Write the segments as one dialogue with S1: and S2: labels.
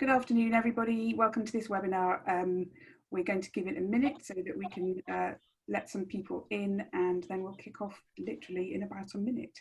S1: Good afternoon, everybody. Welcome to this webinar. We're going to give it a minute so that we can let some people in, and then we'll kick off literally in about a minute.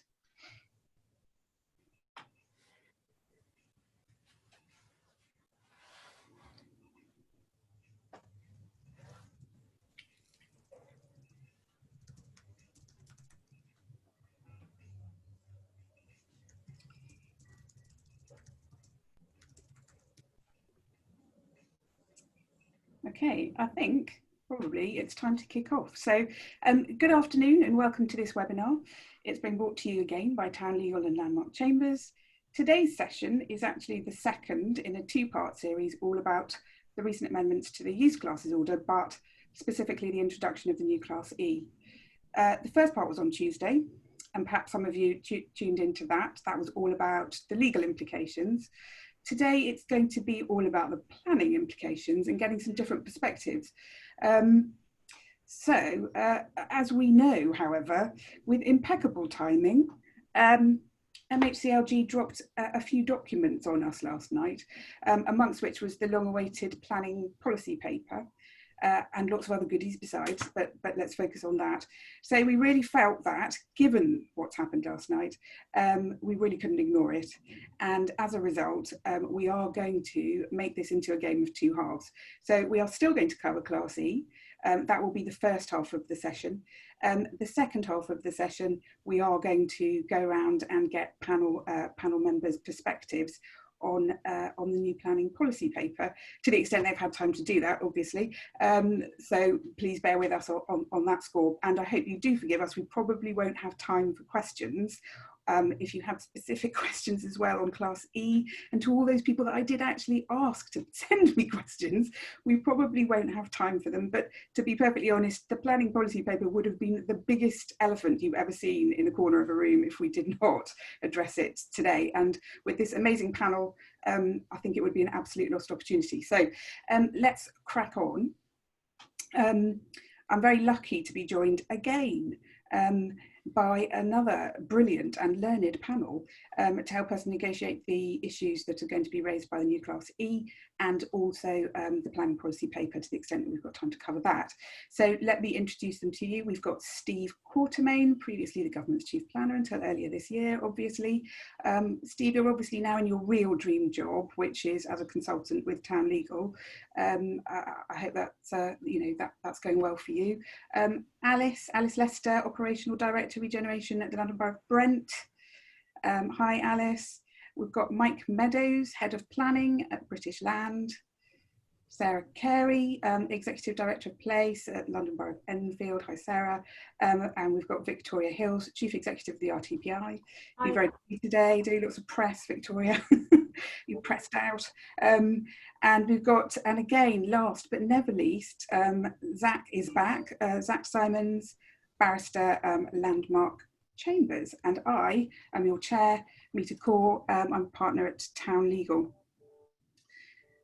S1: Okay, I think probably it's time to kick off. So good afternoon and welcome to this webinar. It's been brought to you again by Town Legal and Landmark Chambers. Today's session is actually the second in a two-part series all about the recent amendments to the use classes order, but specifically the introduction of the new Class E. The first part was on Tuesday, and perhaps some of you tuned into that. That was all about the legal implications. Today, it's going to be all about the planning implications and getting some different perspectives. As we know, however, with impeccable timing, MHCLG dropped a few documents on us last night, amongst which was the long-awaited planning policy paper. And lots of other goodies besides, but let's focus on that. So we really felt that, given what's happened last night, we really couldn't ignore it. And as a result, we are going to make this into a game of two halves. So we are still going to cover Class E. That will be the first half of the session. The second half of the session, we are going to go around and get panel members' perspectives on the new planning policy paper, to the extent they've had time to do that, obviously. So please bear with us on that score. And I hope you do forgive us. We probably won't have time for questions. If you have specific questions as well on Class E, and to all those people that I did actually ask to send me questions, we probably won't have time for them. But to be perfectly honest, the planning policy paper would have been the biggest elephant you've ever seen in a corner of a room if we did not address it today. And with this amazing panel, I think it would be an absolute lost opportunity. So let's crack on. I'm very lucky to be joined again by another brilliant and learned panel to help us negotiate the issues that are going to be raised by the new Class E, and also the planning policy paper, to the extent that we've got time to cover that. So let me introduce them to you. We've got Steve Quartermain, previously the government's chief planner until earlier this year, obviously. Steve, you're obviously now in your real dream job, which is as a consultant with Town Legal. I hope that's that's going well for you. Alice Lester, operational director regeneration at the London Borough of Brent. Hi Alice. We've got Mike Meadows, head of planning at British Land. Sarah Cary, executive director of place at London Borough of Enfield. Hi Sarah. And we've got Victoria Hills, chief executive of the RTPI. You're very busy today, doing lots of press, Victoria. You're pressed out. And we've got, and again, last but never least, Zack is back. Zack Simons, barrister, Landmark Chambers. And I am your chair, Meeta Kaur. I'm a partner at Town Legal.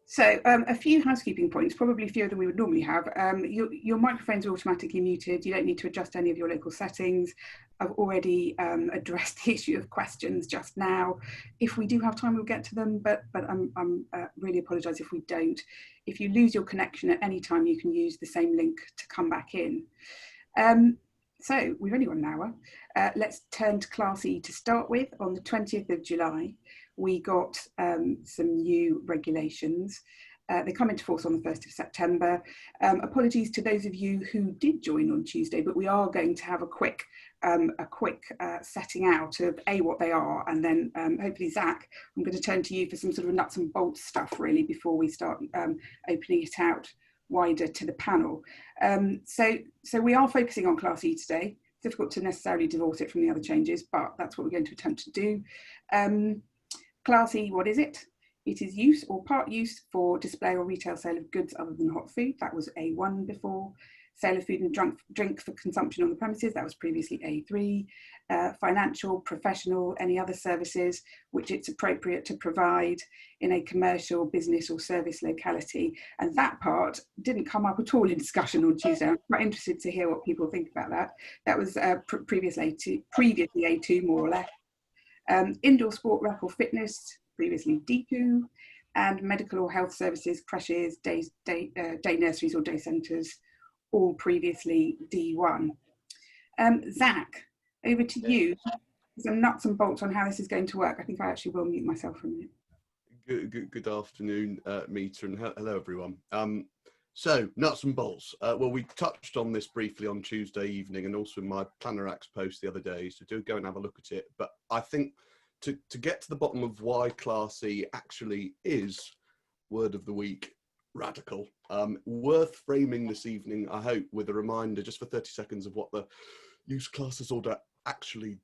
S1: So a few housekeeping points, probably fewer than we would normally have. Your microphones are automatically muted. You don't need to adjust any of your local settings. I've already addressed the issue of questions just now. If we do have time, we'll get to them, but I'm really apologise if we don't. If you lose your connection at any time, you can use the same link to come back in. So we've only got an hour. Let's turn to Class E to start with. On the 20th of July, we got some new regulations. They come into force on the 1st of September. Apologies to those of you who did join on Tuesday, but we are going to have a quick setting out of what they are, and then hopefully Zack, I'm going to turn to you for some sort of nuts and bolts stuff really before we start opening it out wider to the panel. So we are focusing on Class E today. It's difficult to necessarily divorce it from the other changes, but that's what we're going to attempt to do. Class E, what is it? It is use or part use for display or retail sale of goods other than hot food. That was A1 before. Sale of food and drink for consumption on the premises. That was previously A3. Financial, professional, any other services which it's appropriate to provide in a commercial, business or service locality. And that part didn't come up at all in discussion on Tuesday. I'm quite interested to hear what people think about that. That was previously A2, more or less. Indoor sport, rec or fitness, previously D2. and medical or health services, creches, day nurseries or day centres, all previously D1. Zack, over to you. Some nuts and bolts on how this is going to work. I think I actually will mute myself for a minute.
S2: Good afternoon, Meeta, and hello everyone. So nuts and bolts. Well, we touched on this briefly on Tuesday evening, and also in my Planner Acts post the other day. So do go and have a look at it. But I think to get to the bottom of why Class E actually is, word of the week, radical. Worth framing this evening, I hope, with a reminder just for 30 seconds of what the Use Classes Order actually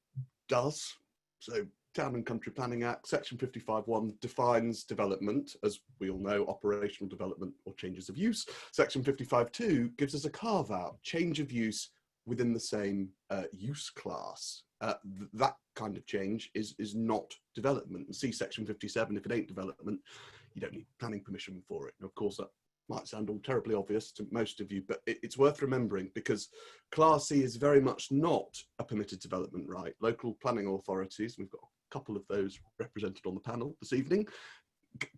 S2: does. So Town and Country Planning Act, Section 55(1) defines development, as we all know, operational development or changes of use. Section 55(2) gives us a carve-out, change of use within the same use class. That kind of change is not development. And see Section 57, if it ain't development, you don't need planning permission for it. And of course, that might sound all terribly obvious to most of you, but it's worth remembering, because Class C is very much not a permitted development right. Local planning authorities, we've got a couple of those represented on the panel this evening,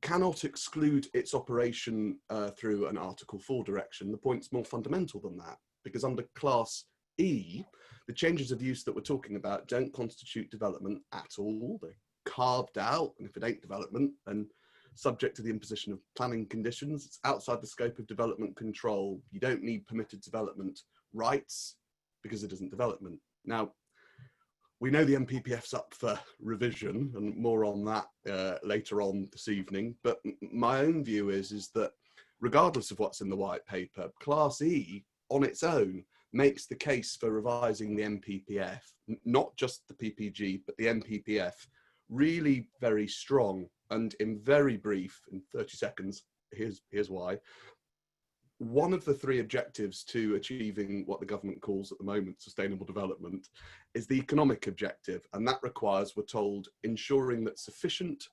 S2: cannot exclude its operation through an Article 4 direction. The point's more fundamental than that, because under Class E, the changes of use that we're talking about don't constitute development at all. They're carved out, and if it ain't development, then subject to the imposition of planning conditions. It's outside the scope of development control. You don't need permitted development rights because it isn't development. Now, we know the MPPF's up for revision, and more on that later on this evening, but my own view is that regardless of what's in the white paper, Class E on its own makes the case for revising the MPPF, not just the PPG, but the MPPF, really very strong. And in very brief, in 30 seconds, here's why. One of the three objectives to achieving what the government calls at the moment sustainable development is the economic objective. And that requires, we're told, ensuring that sufficient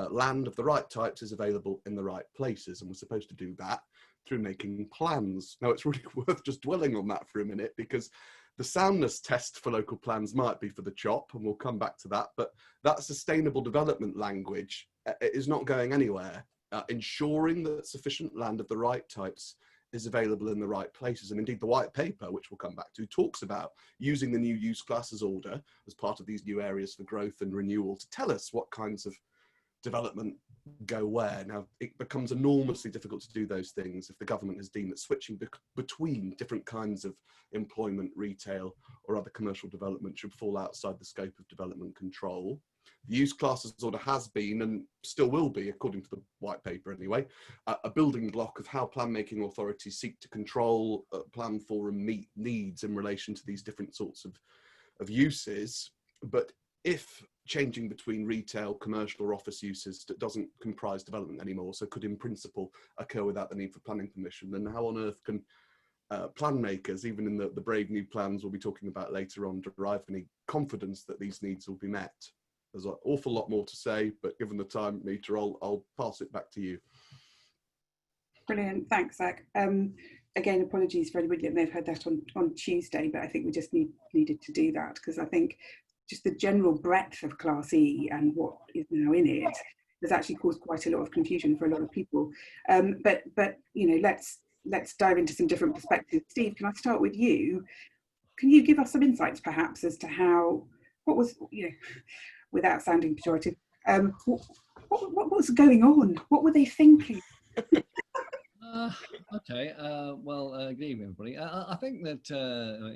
S2: land of the right types is available in the right places. And we're supposed to do that through making plans. Now, it's really worth just dwelling on that for a minute, because the soundness test for local plans might be for the chop, and we'll come back to that, but that sustainable development language is not going anywhere. Ensuring that sufficient land of the right types is available in the right places. And indeed, the white paper, which we'll come back to, talks about using the new use classes order as part of these new areas for growth and renewal to tell us what kinds of development go where. Now, it becomes enormously difficult to do those things if the government has deemed that switching between different kinds of employment, retail, or other commercial development should fall outside the scope of development control. The use classes order has been, and still will be, according to the white paper anyway, a building block of how plan-making authorities seek to control, plan for and meet needs in relation to these different sorts of uses. But if changing between retail, commercial or office uses that doesn't comprise development anymore, so could in principle occur without the need for planning permission, then how on earth can plan makers, even in the brave new plans we'll be talking about later on, derive any confidence that these needs will be met? There's an awful lot more to say, but given the time, Meeta, I'll pass it back to you.
S1: Brilliant, thanks, Zack. Again, apologies for anybody that may have heard that on Tuesday, but I think we just needed to do that, because I think just the general breadth of Class E and what is now in it has actually caused quite a lot of confusion for a lot of people. But you know, let's dive into some different perspectives. Steve, can I start with you? Can you give us some insights, perhaps, as to what was, you know, without sounding pejorative, what was going on? What were they thinking?
S3: Okay, well, good evening, everybody. I think that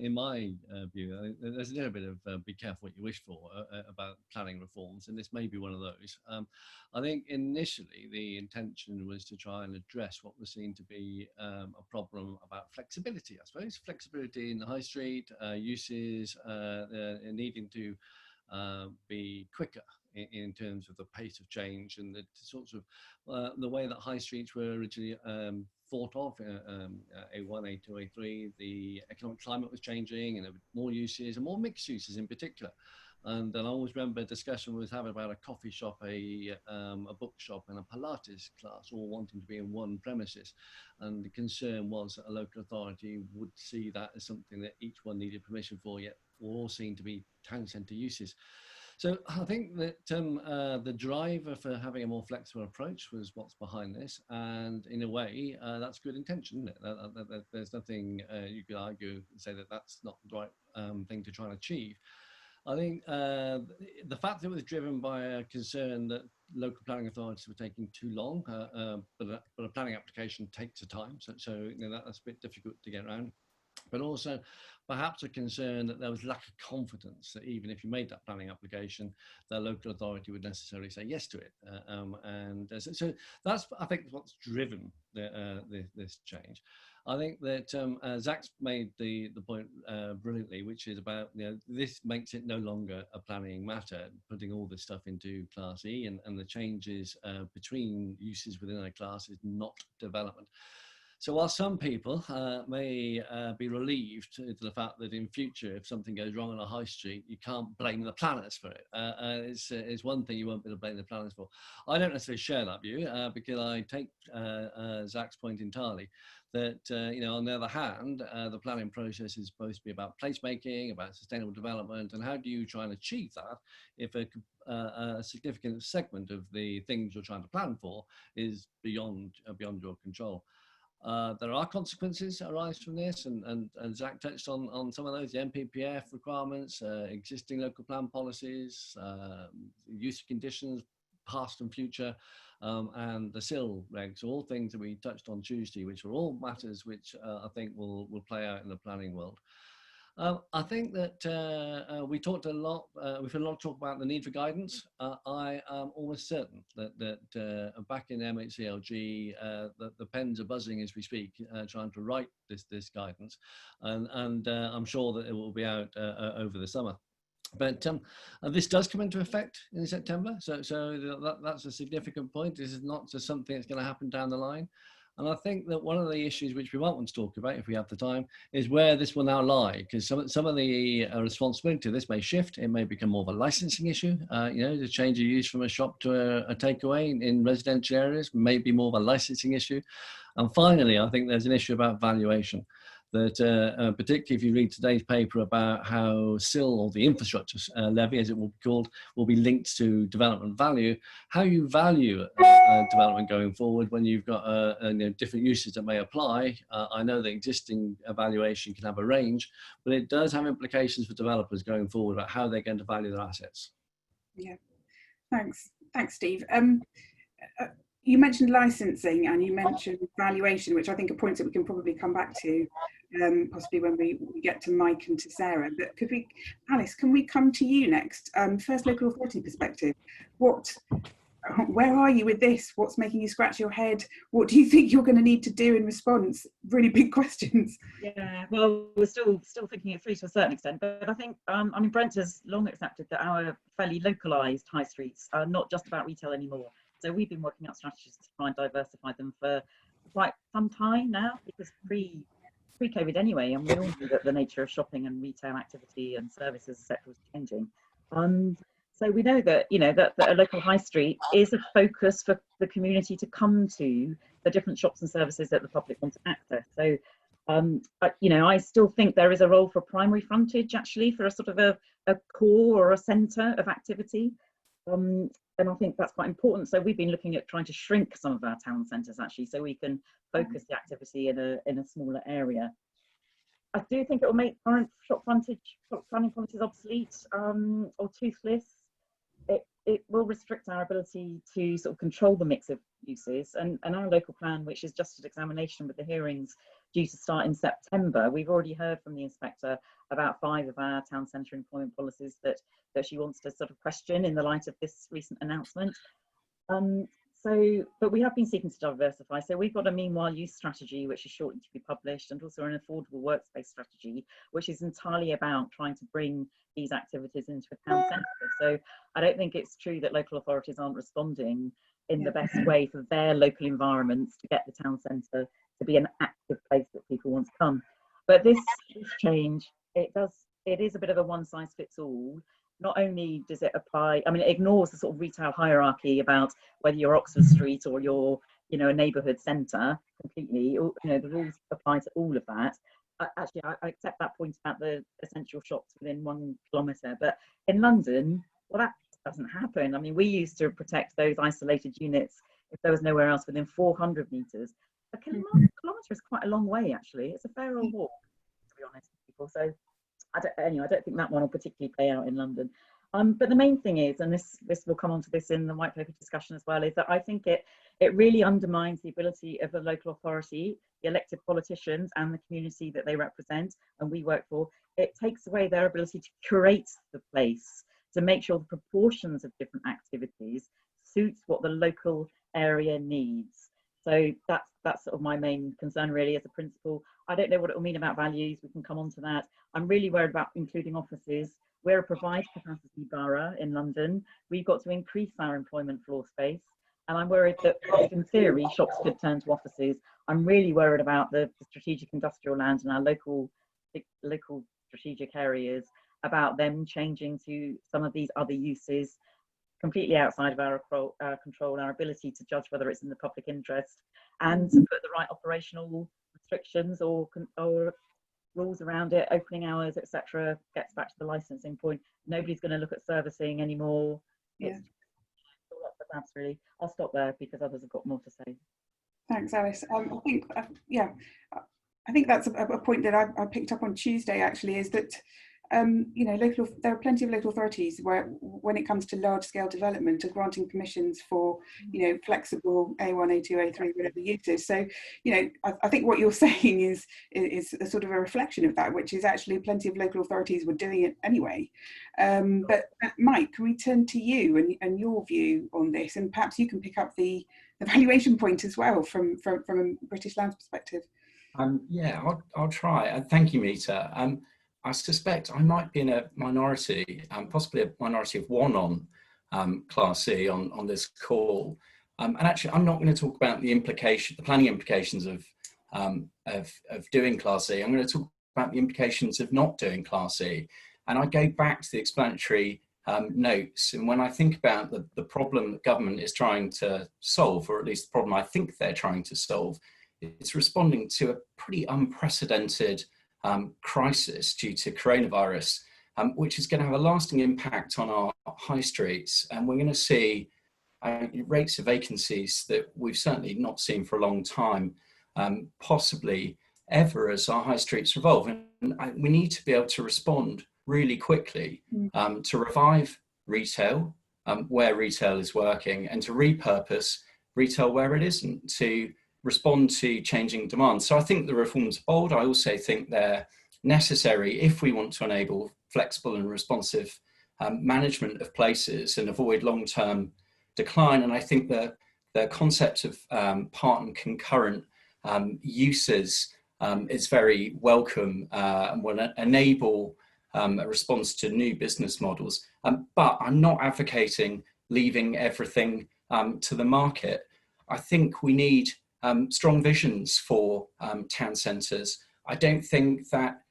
S3: in my view, there's a little bit of be careful what you wish for about planning reforms, and this may be one of those. I think initially the intention was to try and address what was seen to be a problem about flexibility, I suppose. Flexibility in the high street, uses needing to be quicker in terms of the pace of change, and the sorts of the way that high streets were originally thought of, A1, A2, A3, the economic climate was changing, and there were more uses and more mixed uses in particular. And then I always remember a discussion we was having about a coffee shop, a bookshop, and a Pilates class, all wanting to be in one premises. And the concern was that a local authority would see that as something that each one needed permission for, yet all seemed to be town centre uses. So I think that the driver for having a more flexible approach was what's behind this, and in a way, that's good intention, isn't it? There's nothing you could argue and say that that's not the right thing to try and achieve. I think the fact that it was driven by a concern that local planning authorities were taking too long, but a planning application takes a time, so that's a bit difficult to get around. But also perhaps a concern that there was lack of confidence that even if you made that planning application, the local authority would necessarily say yes to it. So that's, I think, what's driven this change. I think that Zack's made the point brilliantly, which is about, this makes it no longer a planning matter, putting all this stuff into Class E, and the changes between uses within a class is not development. So while some people may be relieved to the fact that in future, if something goes wrong on a high street, you can't blame the planners for it. It's one thing you won't be able to blame the planners for. I don't necessarily share that view because I take Zack's point entirely. That, on the other hand, the planning process is supposed to be about placemaking, about sustainable development, and how do you try and achieve that if a significant segment of the things you're trying to plan for is beyond your control. There are consequences that arise from this, and Zack touched on some of those, the MPPF requirements, existing local plan policies, use conditions, past and future, and the SIL regs, all things that we touched on Tuesday, which are all matters which I think will play out in the planning world. I think that we talked a lot, we've had a lot of talk about the need for guidance. I am almost certain that back in MHCLG, the pens are buzzing as we speak, trying to write this guidance, and I'm sure that it will be out over the summer. But this does come into effect in September, so that's a significant point. This is not just something that's going to happen down the line. And I think that one of the issues which we might want to talk about, if we have the time, is where this will now lie, because some of the responsibility of this may shift. It may become more of a licensing issue, to change a use from a shop to a takeaway in residential areas may be more of a licensing issue. And finally, I think there's an issue about valuation. That particularly if you read today's paper about how SIL, or the infrastructure levy as it will be called, will be linked to development value, how you value development going forward when you've got different uses that may apply. I know that existing evaluation can have a range, but it does have implications for developers going forward about how they're going to value their assets. Yeah,
S1: thanks, Steve. You mentioned licensing and you mentioned valuation, which I think are points that we can probably come back to, possibly when we get to Mike and to Sarah. But Alice, can we come to you next? First, local authority perspective. Where are you with this? What's making you scratch your head? What do you think you're going to need to do in response? Really big questions.
S4: Yeah, well, we're still thinking it through to a certain extent, but I think, Brent has long accepted that our fairly localised high streets are not just about retail anymore. So we've been working out strategies to try and diversify them for quite some time now, because pre-COVID anyway, and we all knew that the nature of shopping and retail activity and services sector was changing. So we know that that a local high street is a focus for the community to come to the different shops and services that the public want to access. So I still think there is a role for primary frontage, actually, for a sort of a core or a centre of activity. And I think that's quite important. So we've been looking at trying to shrink some of our town centres, actually, so we can focus the activity in a smaller area. I do think it will make current shop planning policies obsolete or toothless. It will restrict our ability to sort of control the mix of uses, and our local plan, which is just an examination with the hearings due to start in September, we've already heard from the inspector about 5 of our town centre employment policies that she wants to sort of question in the light of this recent announcement. But we have been seeking to diversify. So we've got a meanwhile use strategy, which is shortly to be published, and also an affordable workspace strategy, which is entirely about trying to bring these activities into a town centre. So I don't think it's true that local authorities aren't responding in the best way for their local environments to get the town centre to be an active place that people want to come. But this change, it is a bit of a one-size-fits-all. Not only does it apply, it ignores the sort of retail hierarchy about whether you're Oxford Street or you're, a neighbourhood centre completely. The rules apply to all of that. Actually, I accept that point about the essential shops within 1 kilometre. But in London, Well, that doesn't happen. I mean, we used to protect those isolated units if there was nowhere else within 400 metres. A kilometre is quite a long way, actually. It's a fair old walk, to be honest with people. So I don't think that one will particularly play out in London. But the main thing is, and this will come on to this in the white paper discussion as well, is that I think it really undermines the ability of the local authority, the elected politicians and the community that they represent and we work for. It takes away their ability to curate the place, to make sure the proportions of different activities suits what the local area needs. So that's sort of my main concern really as a principal. I don't know what it will mean about values. We can come on to that. I'm really worried about including offices. We're a provide capacity borough in London. We've got to increase our employment floor space. And I'm worried that in theory, shops could turn to offices. I'm really worried about the strategic industrial land and our local strategic areas, about them changing to some of these other uses completely outside of our control, our ability to judge whether it's in the public interest, and to put the right operational restrictions or rules around it, opening hours, etc. Gets back to the licensing point. Nobody's going to look at servicing anymore.
S1: Yeah.
S4: It's all up for grabs, really. I'll stop there because others have got more to say.
S1: Thanks, Alice. I think that's a point that I picked up on Tuesday, actually, is that there are plenty of local authorities where, when it comes to large-scale development, are granting permissions for, flexible A1, A2, A3, whatever uses. So, I think what you're saying is a sort of a reflection of that, which is actually plenty of local authorities were doing it anyway. But Mike, can we turn to you and your view on this, and perhaps you can pick up the valuation point as well from a British Land's perspective.
S5: I'll try. Thank you, Meeta. I suspect I might be in a minority, possibly a minority of one on Class C on this call. And actually, I'm not going to talk about the planning implications of doing Class C. I'm going to talk about the implications of not doing Class C. And I go back to the explanatory notes. And when I think about the problem that government is trying to solve, or at least the problem I think they're trying to solve, it's responding to a pretty unprecedented crisis due to coronavirus, which is going to have a lasting impact on our high streets. And we're going to see rates of vacancies that we've certainly not seen for a long time, possibly ever, as our high streets evolve. And we need to be able to respond really quickly to revive retail where retail is working, and to repurpose retail where it isn't, to respond to changing demand. So I think the reforms are bold. I also think they're necessary if we want to enable flexible and responsive management of places and avoid long-term decline. And I think the concept of part and concurrent uses is very welcome and will enable a response to new business models. But I'm not advocating leaving everything to the market. I think we need strong visions for town centres. I don't think that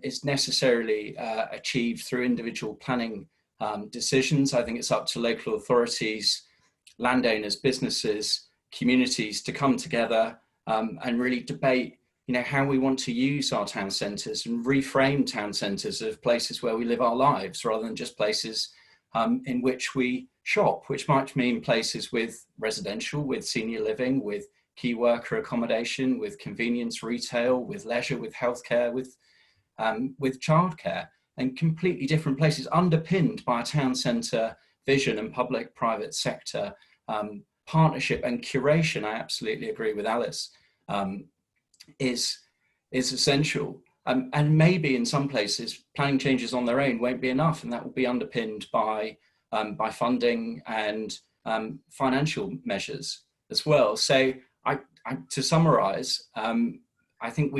S5: is necessarily achieved through individual planning decisions. I think it's up to local authorities, landowners, businesses, communities to come together and really debate, how we want to use our town centres and reframe town centres of places where we live our lives, rather than just places in which we shop, which might mean places with residential, with senior living, with key worker accommodation, with convenience retail, with leisure, with healthcare, with childcare, and completely different places underpinned by a town centre vision and public-private sector partnership and curation. I absolutely agree with Alice, is essential. And maybe in some places, planning changes on their own won't be enough, and that will be underpinned by funding and financial measures as well. So to summarise, I think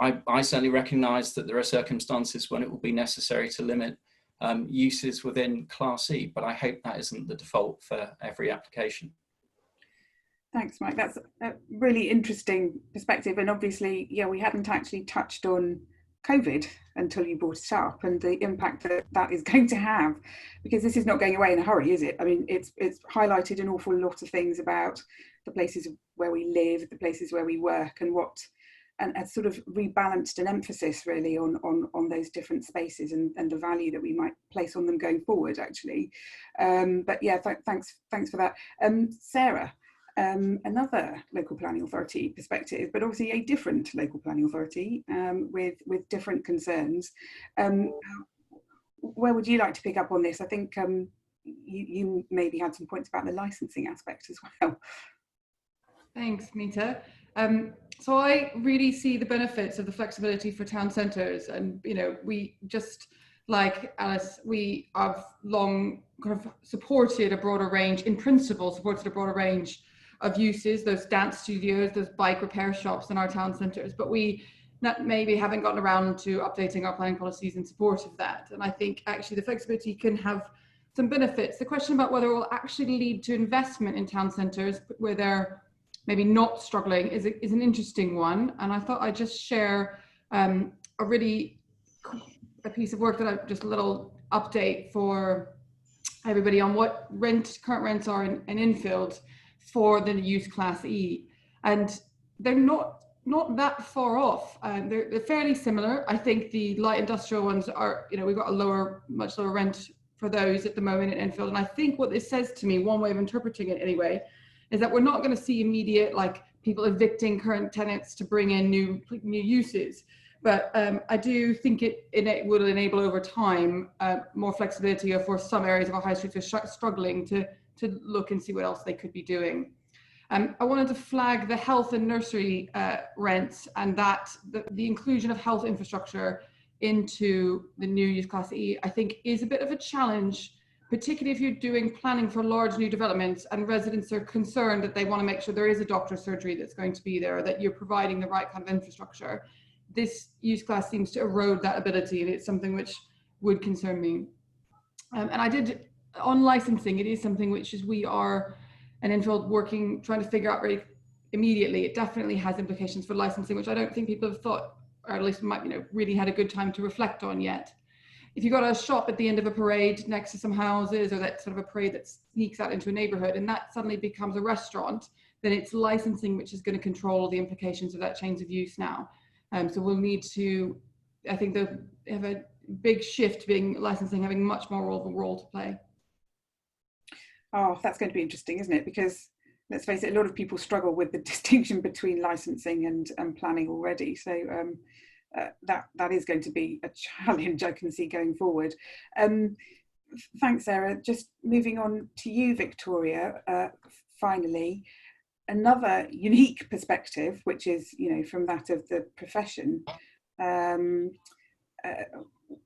S5: I certainly recognise that there are circumstances when it will be necessary to limit uses within Class C, but I hope that isn't the default for every application.
S1: Thanks, Mike. That's a really interesting perspective. And obviously, we hadn't actually touched on COVID until you brought it up, and the impact that is going to have, because this is not going away in a hurry, is it? I mean, it's highlighted an awful lot of things about the places where we live, the places where we work, and what sort of rebalanced an emphasis really on those different spaces and the value that we might place on them going forward, actually. But yeah, thanks for that. Sarah, another local planning authority perspective, but obviously a different local planning authority with different concerns. Where would you like to pick up on this? I think you maybe had some points about the licensing aspect as well.
S6: Thanks, Meeta. So I really see the benefits of the flexibility for town centres, and we just, like Alice, we have long kind of supported a broader range, in principle, supported a broader range of uses, those dance studios, those bike repair shops in our town centres, but we maybe haven't gotten around to updating our planning policies in support of that. And I think actually the flexibility can have some benefits. The question about whether it will actually lead to investment in town centres where they're maybe not struggling is an interesting one. And I thought I'd just share a piece of work that just a little update for everybody on what current rents are in Enfield for the use class E. And they're not that far off. They're fairly similar. I think the light industrial ones are, we've got a much lower rent for those at the moment in Enfield. And I think what this says to me, one way of interpreting it anyway, is that we're not going to see immediate, like, people evicting current tenants to bring in new uses. But I do think it will enable over time more flexibility for some areas of our high streets are struggling to look and see what else they could be doing. I wanted to flag the health and nursery rents, and that the inclusion of health infrastructure into the new use class E, I think, is a bit of a challenge, particularly if you're doing planning for large new developments and residents are concerned that they want to make sure there is a doctor's surgery that's going to be there, that you're providing the right kind of infrastructure. This use class seems to erode that ability, and it's something which would concern me. And on licensing, it is something which we are in Enfield trying to figure out very immediately. It definitely has implications for licensing, which I don't think people have thought, or at least might, really had a good time to reflect on yet. If you've got a shop at the end of a parade next to some houses, or that sort of a parade that sneaks out into a neighborhood, and that suddenly becomes a restaurant, then it's licensing which is going to control the implications of that change of use now. So we'll need to, I think, have a big shift being licensing having much more of a role to play.
S1: Oh, that's going to be interesting, isn't it? Because let's face it, a lot of people struggle with the distinction between licensing and planning already. So that is going to be a challenge I can see going forward. Thanks, Sarah. Just moving on to you, Victoria, finally. Another unique perspective, which is, from that of the profession.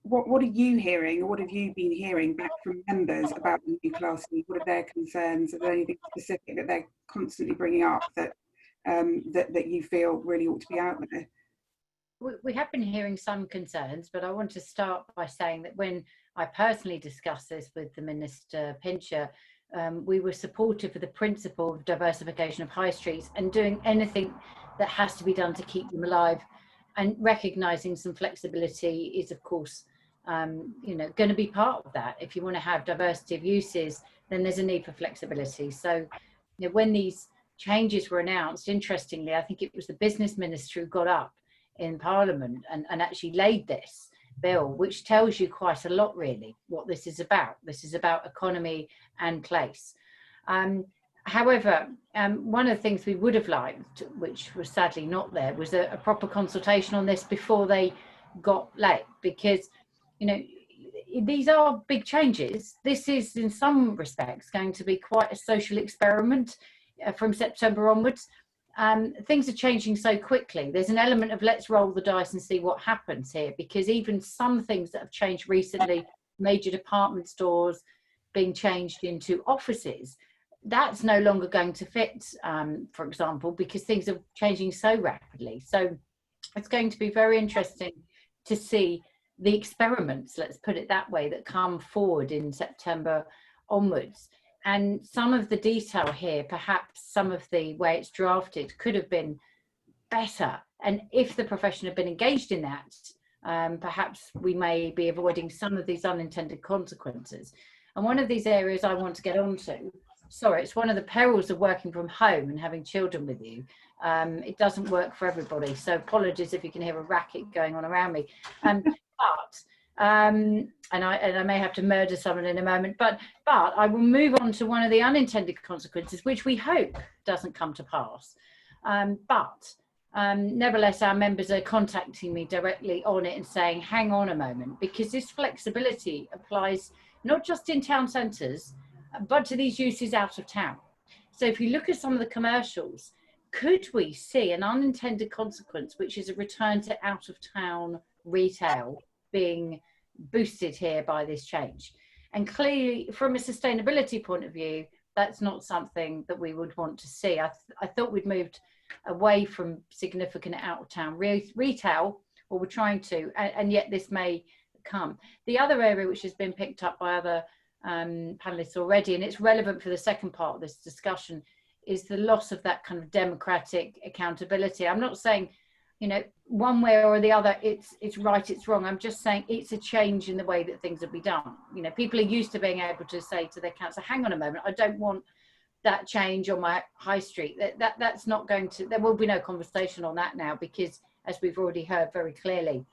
S1: What are you hearing, or what have you been hearing back from members about the new class? What are their concerns? Are there anything specific that they're constantly bringing up that you feel really ought to be out there?
S7: We have been hearing some concerns, but I want to start by saying that when I personally discussed this with the Minister Pincher, we were supportive of the principle of diversification of high streets and doing anything that has to be done to keep them alive, and recognising some flexibility is, of course, going to be part of that. If you want to have diversity of uses, then there's a need for flexibility. So, when these changes were announced, interestingly, I think it was the business minister who got up in Parliament and actually laid this bill, which tells you quite a lot, really, what this is about. This is about economy and place. However, one of the things we would have liked, which was sadly not there, was a proper consultation on this before they got late, because, these are big changes. This is, in some respects, going to be quite a social experiment from September onwards. Things are changing so quickly. There's an element of let's roll the dice and see what happens here, because even some things that have changed recently, major department stores being changed into offices, that's no longer going to fit, for example, because things are changing so rapidly. So it's going to be very interesting to see the experiments, let's put it that way, that come forward in September onwards. And some of the detail here, perhaps some of the way it's drafted could have been better. And if the profession had been engaged in that, perhaps we may be avoiding some of these unintended consequences. And one of these areas I want to get onto sorry, it's one of the perils of working from home and having children with you. It doesn't work for everybody. So apologies if you can hear a racket going on around me. And I may have to murder someone in a moment, but I will move on to one of the unintended consequences, which we hope doesn't come to pass. Nevertheless, our members are contacting me directly on it and saying, hang on a moment, because this flexibility applies not just in town centres, but to these uses out of town. So if you look at some of the commercials, could we see an unintended consequence, which is a return to out of town retail being boosted here by this change? And clearly, from a sustainability point of view, that's not something that we would want to see. I thought we'd moved away from significant out of town retail, or we're trying to, and yet this may come. The other area which has been picked up by other panelists already, and it's relevant for the second part of this discussion, is the loss of that kind of democratic accountability. I'm not saying, you know, one way or the other, it's right, it's wrong. I'm just saying it's a change in the way that things will be done. You know, people are used to being able to say to their council, hang on a moment, I don't want that change on my high street. That's not going to, there will be no conversation on that now, because as we've already heard very clearly,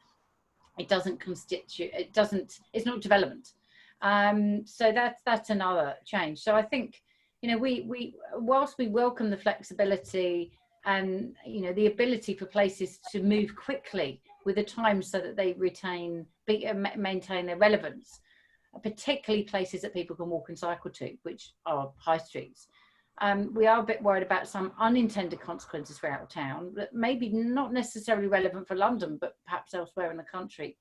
S7: it doesn't constitute, it's not development. So that's another change. So I think, you know, we whilst we welcome the flexibility and, you know, the ability for places to move quickly with the time so that they maintain their relevance, particularly places that people can walk and cycle to, which are high streets. We are a bit worried about some unintended consequences for out of town that maybe not necessarily relevant for London, but perhaps elsewhere in the country.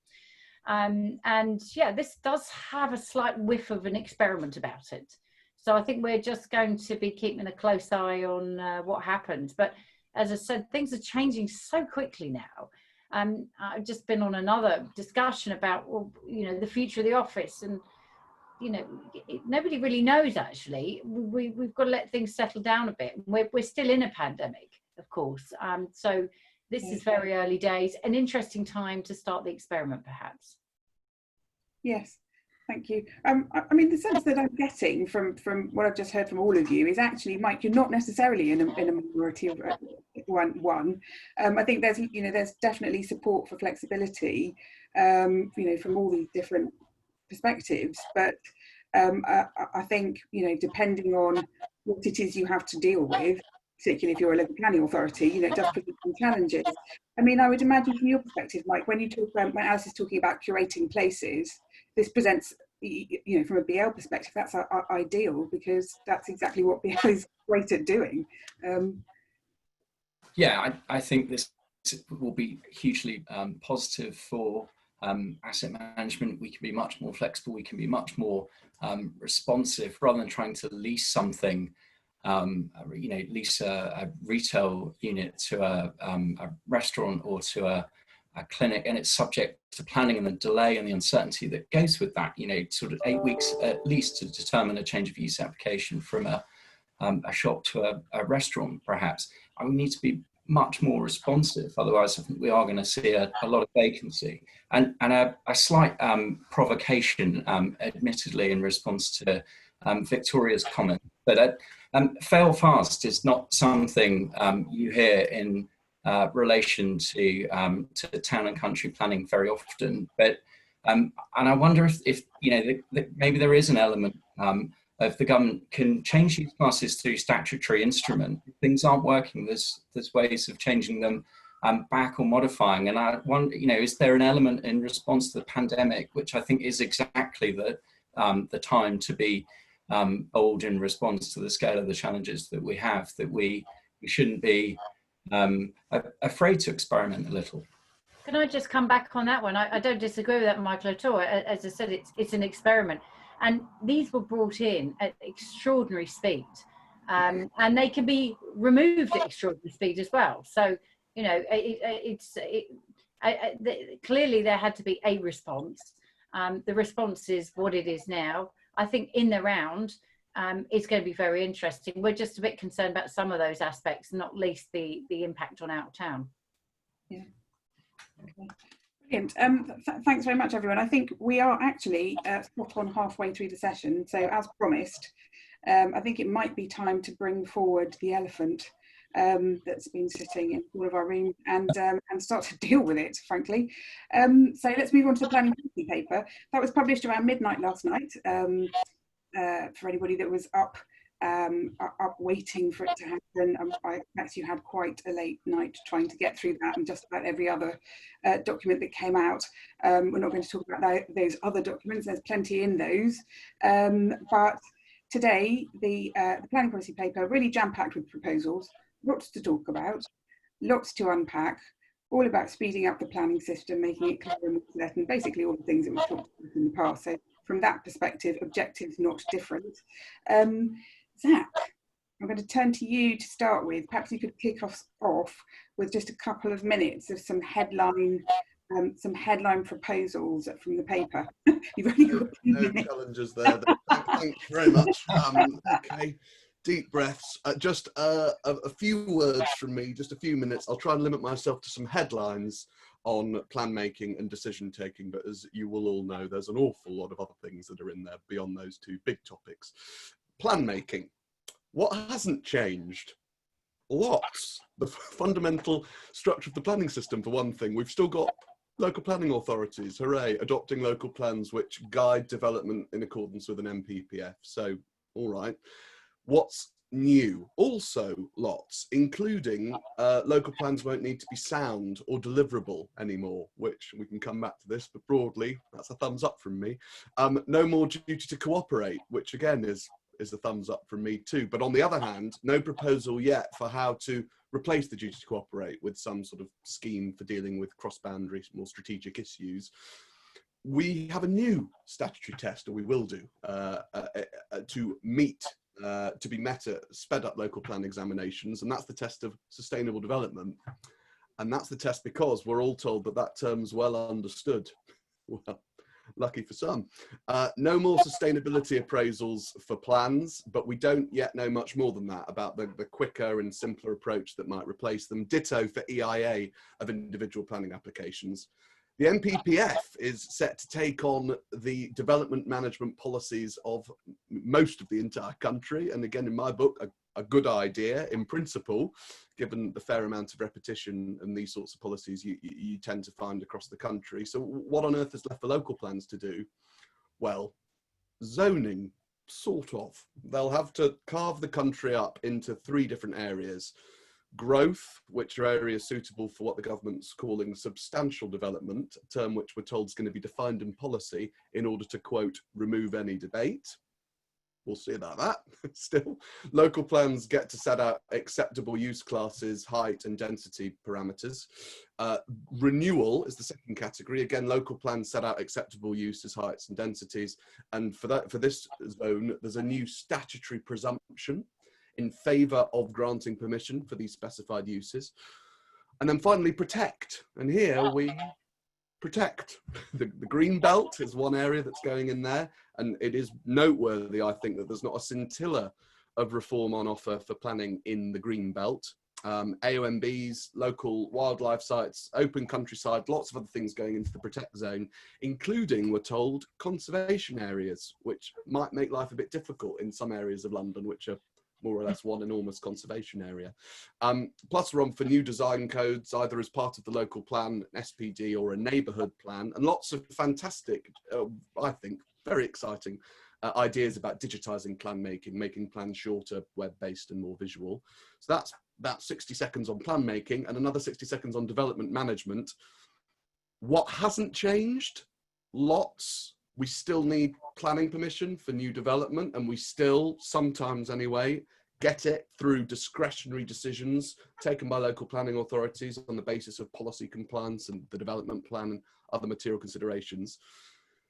S7: And yeah, this does have a slight whiff of an experiment about it. So I think we're just going to be keeping a close eye on what happens. But as I said, things are changing so quickly now. I've just been on another discussion about, well, you know, the future of the office, and you know, nobody really knows actually. We've got to let things settle down a bit. We're still in a pandemic, of course. So this is very early days, an interesting time to start the experiment, perhaps.
S1: Yes, thank you. I mean, the sense that I'm getting from what I've just heard from all of you is actually, Mike, you're not necessarily in a minority of one. I think there's definitely support for flexibility, you know, from all these different perspectives, but I think, you know, depending on what it is you have to deal with, particularly if you're a local planning authority, you know, it does present some challenges. I mean, I would imagine from your perspective, Mike, when Alice is talking about curating places, this presents, you know, from a BL perspective, that's ideal, because that's exactly what BL is great at doing.
S5: Yeah, I think this will be hugely positive for asset management. We can be much more flexible, we can be much more responsive, rather than trying to lease something, you know, lease a retail unit to a restaurant or to a clinic, and it's subject to planning and the delay and the uncertainty that goes with that, you know, sort of 8 weeks at least to determine a change of use application from a shop to a restaurant, perhaps. I would need to be much more responsive, otherwise I think we are going to see a lot of vacancy. And a slight provocation, admittedly, in response to Victoria's comment, but fail fast is not something you hear in relation to town and country planning very often. But and I wonder if you know, maybe there is an element of the government can change these classes through statutory instrument. If things aren't working, there's ways of changing them back or modifying. And I wonder, you know, is there an element in response to the pandemic, which I think is exactly the time to be bold in response to the scale of the challenges that we have, that we shouldn't be afraid to experiment a little.
S7: Can I just come back on that one? I don't disagree with that, Michael, at all. As I said, it's an experiment. And these were brought in at extraordinary speed. And they can be removed at extraordinary speed as well. So, you know, clearly there had to be a response. The response is what it is now. I think in the round, it's going to be very interesting. We're just a bit concerned about some of those aspects, not least the impact on out of town.
S1: Yeah. Okay. Brilliant. Thanks very much, everyone. I think we are actually spot on halfway through the session. So as promised, I think it might be time to bring forward the elephant that's been sitting in all of our rooms and start to deal with it, frankly. So let's move on to the planning policy paper. That was published around midnight last night. For anybody that was up waiting for it to happen, I actually had quite a late night trying to get through that and just about every other document that came out. We're not going to talk about those other documents, there's plenty in those, but today the planning policy paper really jam-packed with proposals, lots to talk about, lots to unpack, all about speeding up the planning system, making it clear and more certain, basically all the things that we've talked about in the past. So from that perspective, objectives not different. Zack, I'm going to turn to you to start with. Perhaps you could kick us off with just a couple of minutes of some headline proposals from the paper. You've only got 2 minutes.
S2: Challenges there. Thanks very much. Okay, deep breaths. Just a few words from me, just a few minutes. I'll try and limit myself to some headlines on plan making and decision taking, but as you will all know, there's an awful lot of other things that are in there beyond those two big topics. Plan making. What hasn't changed? Lots. The fundamental structure of the planning system, for one thing. We've still got local planning authorities, hooray, adopting local plans which guide development in accordance with an MPPF. So, all right. What's new? Also lots, including local plans won't need to be sound or deliverable anymore, which we can come back to this, but broadly, that's a thumbs up from me. No more duty to cooperate, which again is a thumbs up from me too. But on the other hand, no proposal yet for how to replace the duty to cooperate with some sort of scheme for dealing with cross-boundary, more strategic issues. We have a new statutory test, or we will do, to be met at sped up local plan examinations, and that's the test of sustainable development. And that's the test because we're all told that that term's well understood. Well, lucky for some. No more sustainability appraisals for plans, but we don't yet know much more than that about the quicker and simpler approach that might replace them. Ditto for EIA of individual planning applications. The NPPF is set to take on the development management policies of most of the entire country. And again, in my book, a good idea in principle, given the fair amount of repetition and these sorts of policies you tend to find across the country. So what on earth is left for local plans to do? Well, zoning, sort of. They'll have to carve the country up into 3 different areas. Growth, which are areas suitable for what the government's calling substantial development, a term which we're told is going to be defined in policy in order to, quote, remove any debate. We'll see about that. Still, local plans get to set out acceptable use classes, height and density parameters. Renewal is the second category. Again, local plans set out acceptable uses, heights and densities. And for this zone, there's a new statutory presumption in favour of granting permission for these specified uses. And then finally, protect. And here we protect. The green belt is one area that's going in there. And it is noteworthy, I think, that there's not a scintilla of reform on offer for planning in the green belt. AOMBs, local wildlife sites, open countryside, lots of other things going into the protect zone, including, we're told, conservation areas, which might make life a bit difficult in some areas of London, which are more or less one enormous conservation area. Plus we're on for new design codes, either as part of the local plan, an SPD or a neighbourhood plan, and lots of fantastic, I think, very exciting ideas about digitising plan making, making plans shorter, web-based and more visual. So that's about 60 seconds on plan making and another 60 seconds on development management. What hasn't changed? Lots. We still need planning permission for new development, and we still, sometimes anyway, get it through discretionary decisions taken by local planning authorities on the basis of policy compliance and the development plan and other material considerations.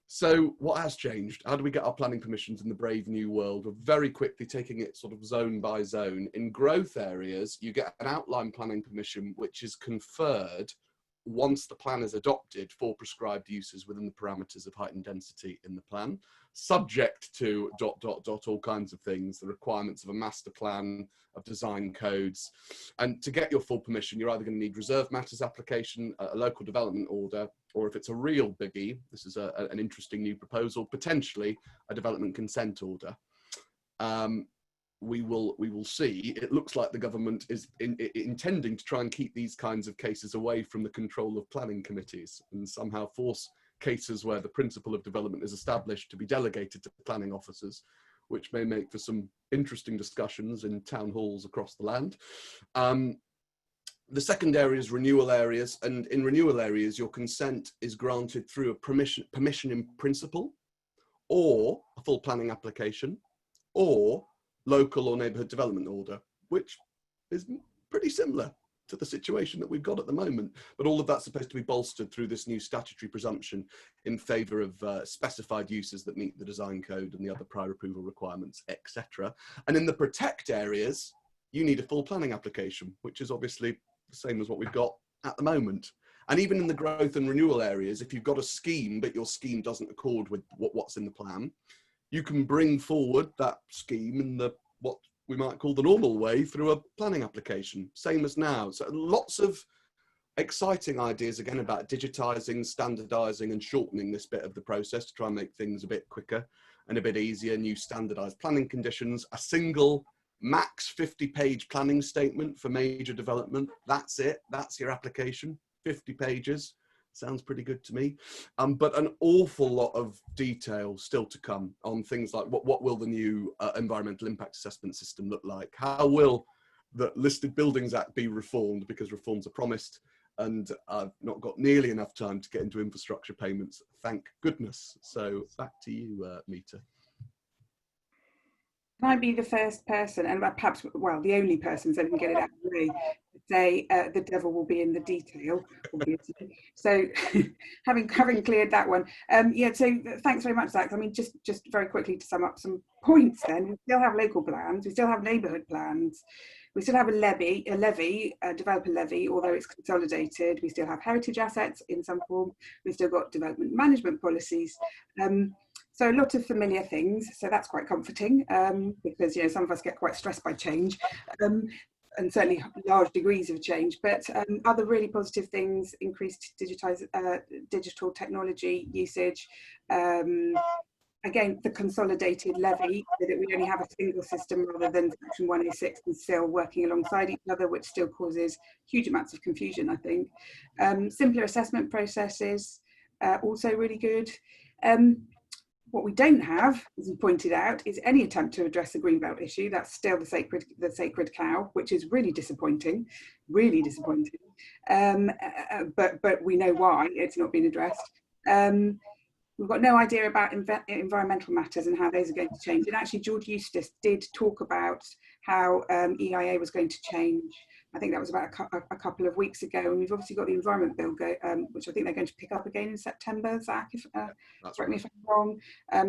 S2: So what has changed? How do we get our planning permissions in the brave new world? We're very quickly taking it sort of zone by zone. In growth areas, you get an outline planning permission, which is conferred once the plan is adopted for prescribed uses within the parameters of height and density in the plan, subject to ... all kinds of things, the requirements of a master plan, of design codes. And to get your full permission, you're either going to need reserve matters application, a local development order, or if it's a real biggie, this is an interesting new proposal, potentially a development consent order. we will see, it looks like the government is intending to try and keep these kinds of cases away from the control of planning committees, and somehow force cases where the principle of development is established to be delegated to planning officers, which may make for some interesting discussions in town halls across the land. The second area is renewal areas, and in renewal areas, your consent is granted through a permission in principle, or a full planning application, or local or neighbourhood development order, which is pretty similar to the situation that we've got at the moment. But all of that's supposed to be bolstered through this new statutory presumption in favour of specified uses that meet the design code and the other prior approval requirements, etc. And in the protect areas, you need a full planning application, which is obviously the same as what we've got at the moment. And even in the growth and renewal areas, if you've got a scheme, but your scheme doesn't accord with what's in the plan, you can bring forward that scheme in the what we might call the normal way through a planning application, same as now. So lots of exciting ideas again about digitising, standardising and shortening this bit of the process to try and make things a bit quicker and a bit easier. New standardised planning conditions, a single max 50-page planning statement for major development. That's it, that's your application, 50 pages. Sounds pretty good to me. But an awful lot of detail still to come on things like what will the new environmental impact assessment system look like? How will the Listed Buildings Act be reformed, because reforms are promised, and I've not got nearly enough time to get into infrastructure payments, thank goodness. So back to you, Meeta.
S1: Can I be the first person, and perhaps, well, the only person, so we can get it out of the way, to say the devil will be in the detail, obviously. So having cleared that one, yeah, so thanks very much, Zack. I mean, just very quickly to sum up some points then, we still have local plans, we still have neighbourhood plans, we still have a developer levy, although it's consolidated, we still have heritage assets in some form, we've still got development management policies. So a lot of familiar things, so that's quite comforting, because some of us get quite stressed by change, and certainly large degrees of change. But other really positive things: increased digital technology usage. Again, the consolidated levy, so that we only have a single system rather than Section 106 and still working alongside each other, which still causes huge amounts of confusion, I think. Simpler assessment processes, also really good. What we don't have, as you pointed out, is any attempt to address the greenbelt issue. That's still the sacred cow, which is really disappointing, really disappointing. But we know why it's not been addressed. We've got no idea about environmental matters and how those are going to change. And actually, George Eustace did talk about how EIA was going to change. I think that was about a couple of weeks ago, and we've obviously got the Environment Bill, which I think they're going to pick up again in September, Zack, correct me if I'm wrong.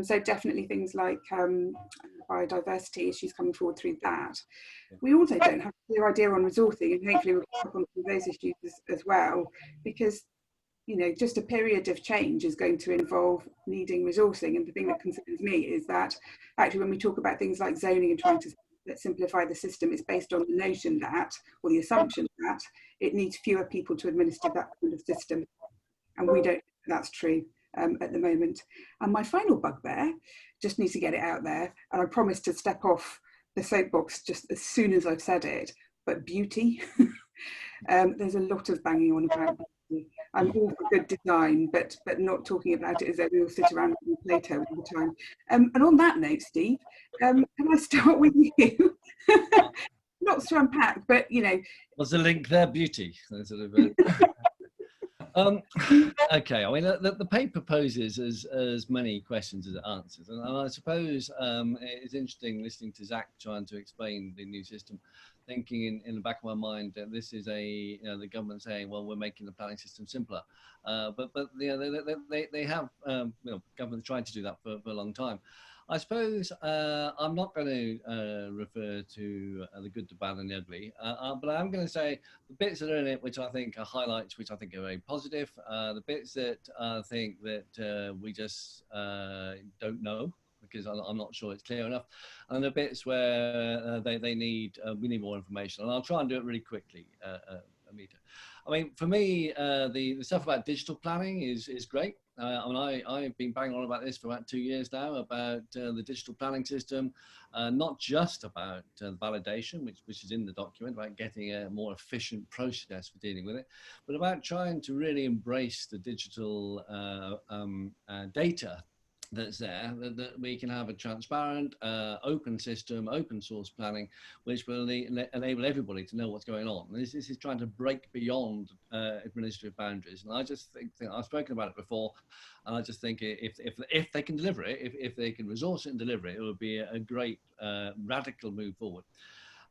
S1: So definitely things like biodiversity issues coming forward through that. We also don't have a clear idea on resourcing, and hopefully we'll pick up on those issues as well, because just a period of change is going to involve needing resourcing. And the thing that concerns me is that actually when we talk about things like zoning and trying to simplify the system, it's based on the notion that, or the assumption that, it needs fewer people to administer that kind of system. And we don't think that's true at the moment. And my final bugbear, just need to get it out there, and I promise to step off the soapbox just as soon as I've said it, but beauty. There's a lot of banging on about beauty. I'm all for good design, but not talking about it as though we all sit around and play Plato all the time. And on that note, Steve, can I start with you? Not to unpack, but
S3: What's the link there? Beauty. Okay, I mean, the paper poses as many questions as it answers, and I suppose it's interesting listening to Zack trying to explain the new system, thinking in the back of my mind that this is the government saying, well, we're making the planning system simpler, but they have government trying to do that for a long time. I suppose I'm not going to refer to the good, the bad and the ugly, but I'm going to say the bits that are in it which I think are highlights, which I think are very positive, the bits that I think that we just don't know, because I'm not sure it's clear enough, and the bits where we need more information. And I'll try and do it really quickly, Meeta. I mean, for me, the stuff about digital planning is great. I've been banging on about this for about 2 years now, about the digital planning system, not just about validation, which is in the document, about getting a more efficient process for dealing with it, but about trying to really embrace the digital data that's there, that we can have a transparent, open system, open source planning, which will enable everybody to know what's going on. This is trying to break beyond administrative boundaries. And I just think I've spoken about it before, and I just think if they can deliver it, if they can resource it and deliver it, it would be a great radical move forward.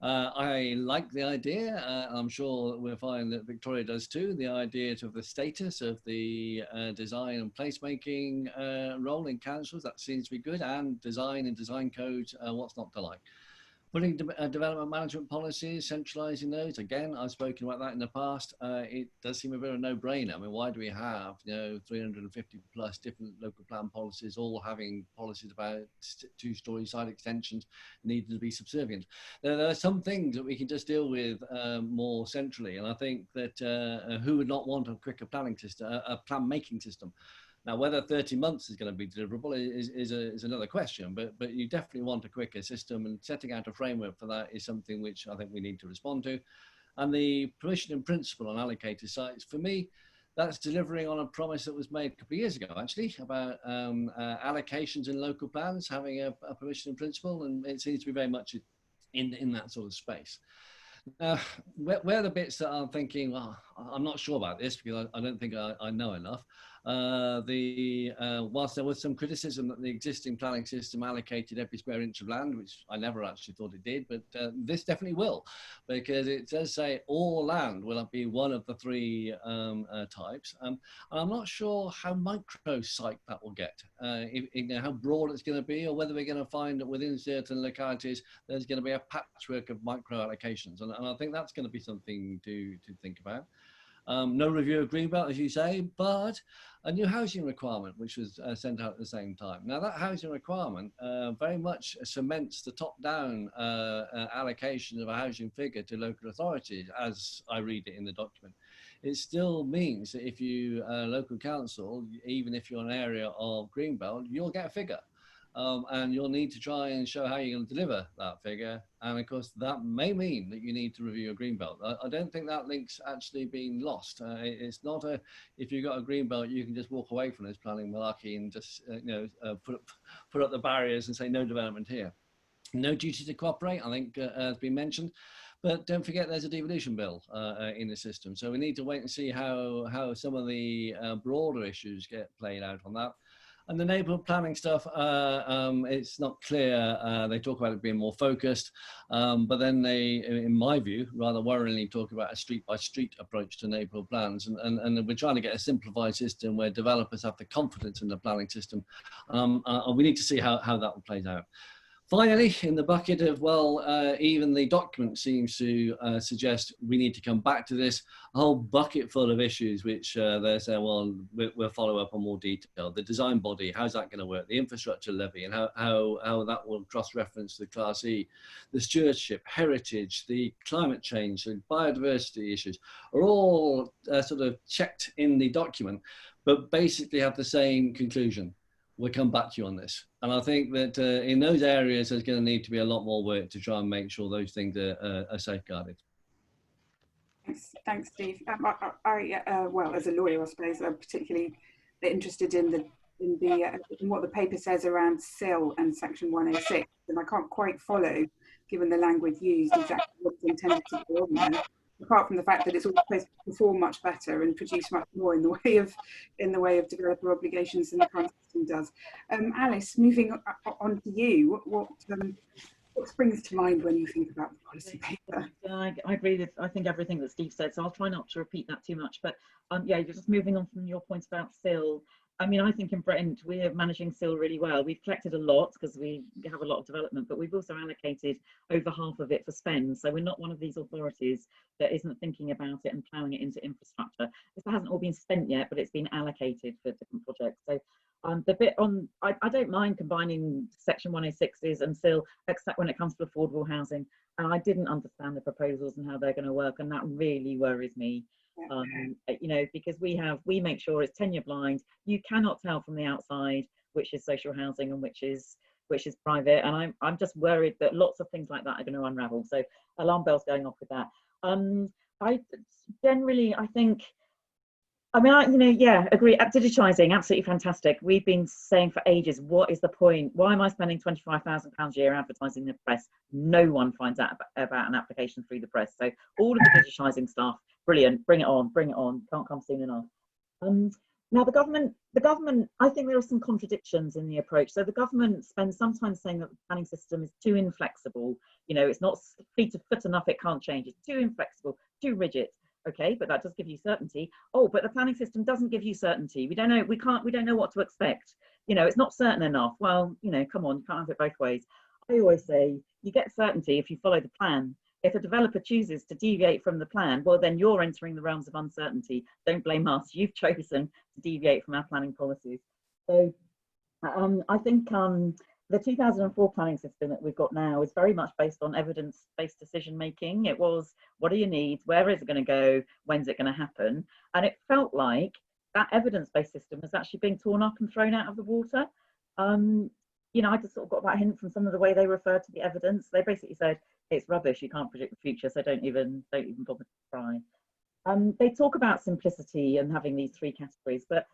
S3: I like the idea. I'm sure we'll find that Victoria does too. The idea of the status of the design and placemaking role in councils, that seems to be good, and design and design codes, what's not to like. Putting development management policies, centralising those, again, I've spoken about that in the past. It does seem a bit of a no-brainer. I mean, why do we have 350 plus different local plan policies, all having policies about two-storey side extensions needing to be subservient? There are some things that we can just deal with more centrally, and I think that who would not want a quicker planning system, a plan-making system? Now, whether 30 months is going to be deliverable is another question, but you definitely want a quicker system, and setting out a framework for that is something which I think we need to respond to. And the permission in principle on allocated sites, for me, that's delivering on a promise that was made a couple of years ago, actually, about allocations in local plans, having a permission in principle, and it seems to be very much in that sort of space. Where the bits that I'm thinking, well, I'm not sure about this because I don't think I know enough. Whilst there was some criticism that the existing planning system allocated every square inch of land, which I never actually thought it did, but this definitely will, because it does say all land will be one of the three types. And I'm not sure how micro-site that will get, how broad it's going to be, or whether we're going to find that within certain localities there's going to be a patchwork of micro allocations, and I think that's going to be something to think about. No review of Greenbelt, as you say, but a new housing requirement, which was sent out at the same time. Now, that housing requirement very much cements the top-down allocation of a housing figure to local authorities, as I read it in the document. It still means that if you local council, even if you're an area of Greenbelt, you'll get a figure. And you'll need to try and show how you're going to deliver that figure. And of course, that may mean that you need to review a greenbelt. I don't think that link's actually been lost. It's not if you've got a greenbelt, you can just walk away from this planning malarkey and just put up the barriers and say no development here. No duty to cooperate, I think has been mentioned. But don't forget there's a devolution bill in the system. So we need to wait and see how some of the broader issues get played out on that. And the neighbourhood planning stuff, it's not clear. They talk about it being more focused, but then they, in my view, rather worryingly talk about a street-by-street approach to neighbourhood plans. And we're trying to get a simplified system where developers have the confidence in the planning system. And we need to see how that plays out. Finally, in the bucket of, well, even the document seems to suggest we need to come back to this, a whole bucket full of issues which they say, well, we'll follow up on more detail. The design body, how's that going to work? The infrastructure levy and how that will cross-reference the Class E. The stewardship, heritage, the climate change, the biodiversity issues are all sort of checked in the document, but basically have the same conclusion. We'll come back to you on this. And I think that in those areas, there's going to need to be a lot more work to try and make sure those things are safeguarded.
S1: Thanks, Steve. Well, as a lawyer, I suppose I'm particularly interested in what the paper says around SIL and Section 106, and I can't quite follow, given the language used, exactly what's intended to be on there. Apart from the fact that it's all supposed to perform much better and produce much more in the way of developer obligations than the current system does. Alice, moving on to you, what springs to mind when you think about the policy paper?
S4: I agree with, I think, everything that Steve said, so I'll try not to repeat that too much. But yeah, just moving on from your points about SIL. I mean, I think in Brent, we're managing SIL really well. We've collected a lot because we have a lot of development, but we've also allocated over half of it for spend. So we're not one of these authorities that isn't thinking about it and ploughing it into infrastructure. This hasn't all been spent yet, but it's been allocated for different projects. So the bit on, I don't mind combining Section 106s and SIL, except when it comes to affordable housing. And I didn't understand the proposals and how they're going to work, and that really worries me. You know, because we make sure it's tenure blind. You cannot tell from the outside which is social housing and which is private, and I'm just worried that lots of things like that are going to unravel. So alarm bells going off with that. I think, I mean, you know, yeah, agree. Digitising, absolutely fantastic. We've been saying for ages, what is the point? Why am I spending £25,000 a year advertising the press? No one finds out about an application through the press. So all of the digitising stuff, brilliant. Bring it on. Can't come soon enough. Now the government, I think there are some contradictions in the approach. So the government spends some time saying that the planning system is too inflexible. You know, it's not fleet of foot enough, it can't change. It's too inflexible, too rigid. Okay, but that does give you certainty. Oh, but the planning system doesn't give you certainty. We don't know what to expect. You know, it's not certain enough. Well, you know, come on, you can't have it both ways. I always say you get certainty if you follow the plan. If a developer chooses to deviate from the plan, well, then you're entering the realms of uncertainty. Don't blame us. You've chosen to deviate from our planning policies. So I think the 2004 planning system that we've got now is very much based on evidence-based decision making. It was, what are your needs? Where is it going to go? When's it going to happen? And it felt like that evidence-based system was actually being torn up and thrown out of the water. You know, I just sort of got that hint from some of the way they referred to the evidence. They basically said, it's rubbish, you can't predict the future, so don't even bother to try. They talk about simplicity and having these three categories, but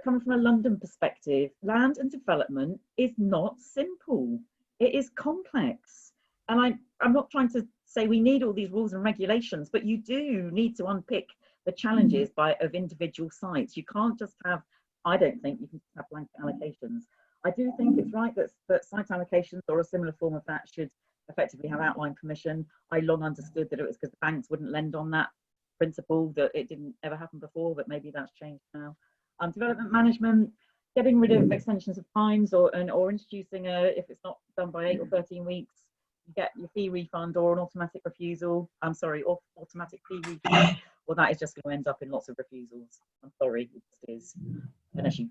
S4: coming from a London perspective, land and development is not simple. It is complex. And I'm not trying to say we need all these rules and regulations, but you do need to unpick the challenges of individual sites. You can't just have, I don't think you can have blanket allocations. I do think it's right that site allocations or a similar form of that should effectively have outline permission. I long understood that it was because the banks wouldn't lend on that principle, that it didn't ever happen before, but maybe that's changed now. Development management, getting rid of extensions of times or introducing if it's not done by 8 or 13 weeks, you get your fee refund or an automatic refusal. I'm sorry, automatic fee refund. Well, that is just going to end up in lots of refusals. I'm sorry, it just is, unless you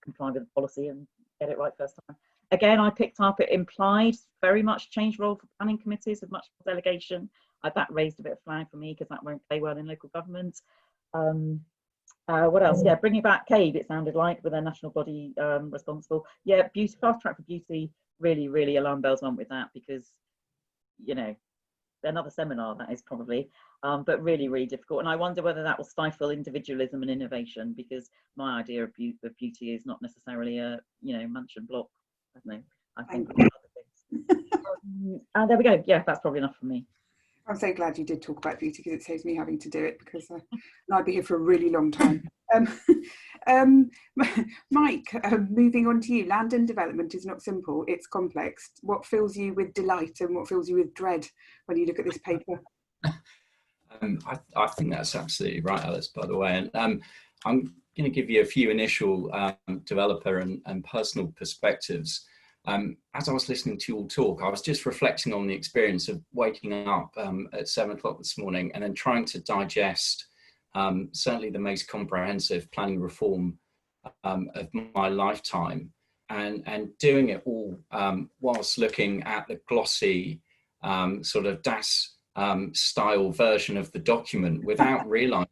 S4: comply with the policy and get it right first time. Again, I picked up, it implied very much change role for planning committees with much more delegation. That raised a bit of flag for me because that won't play well in local government. What else? Yeah, bringing back CABE, it sounded like, with a national body responsible. Yeah, beauty, fast track for beauty, really alarm bells went with that because, you know, another seminar that is probably, but really difficult. And I wonder whether that will stifle individualism and innovation, because my idea of beauty is not necessarily a, you know, mansion block. I don't know. I think other things. And there we go. Yeah, that's probably enough for me.
S1: I'm so glad you did talk about beauty because it saves me having to do it, because I'd be here for a really long time. Mike, moving on to you. Land and development is not simple, it's complex. What fills you with delight and what fills you with dread when you look at this paper?
S5: I think that's absolutely right, Alice, by the way. And I'm going to give you a few initial developer and personal perspectives. As I was listening to you all talk, I was just reflecting on the experience of waking up at 7 o'clock this morning and then trying to digest certainly the most comprehensive planning reform of my lifetime, and doing it all whilst looking at the glossy sort of DAS style version of the document without realizing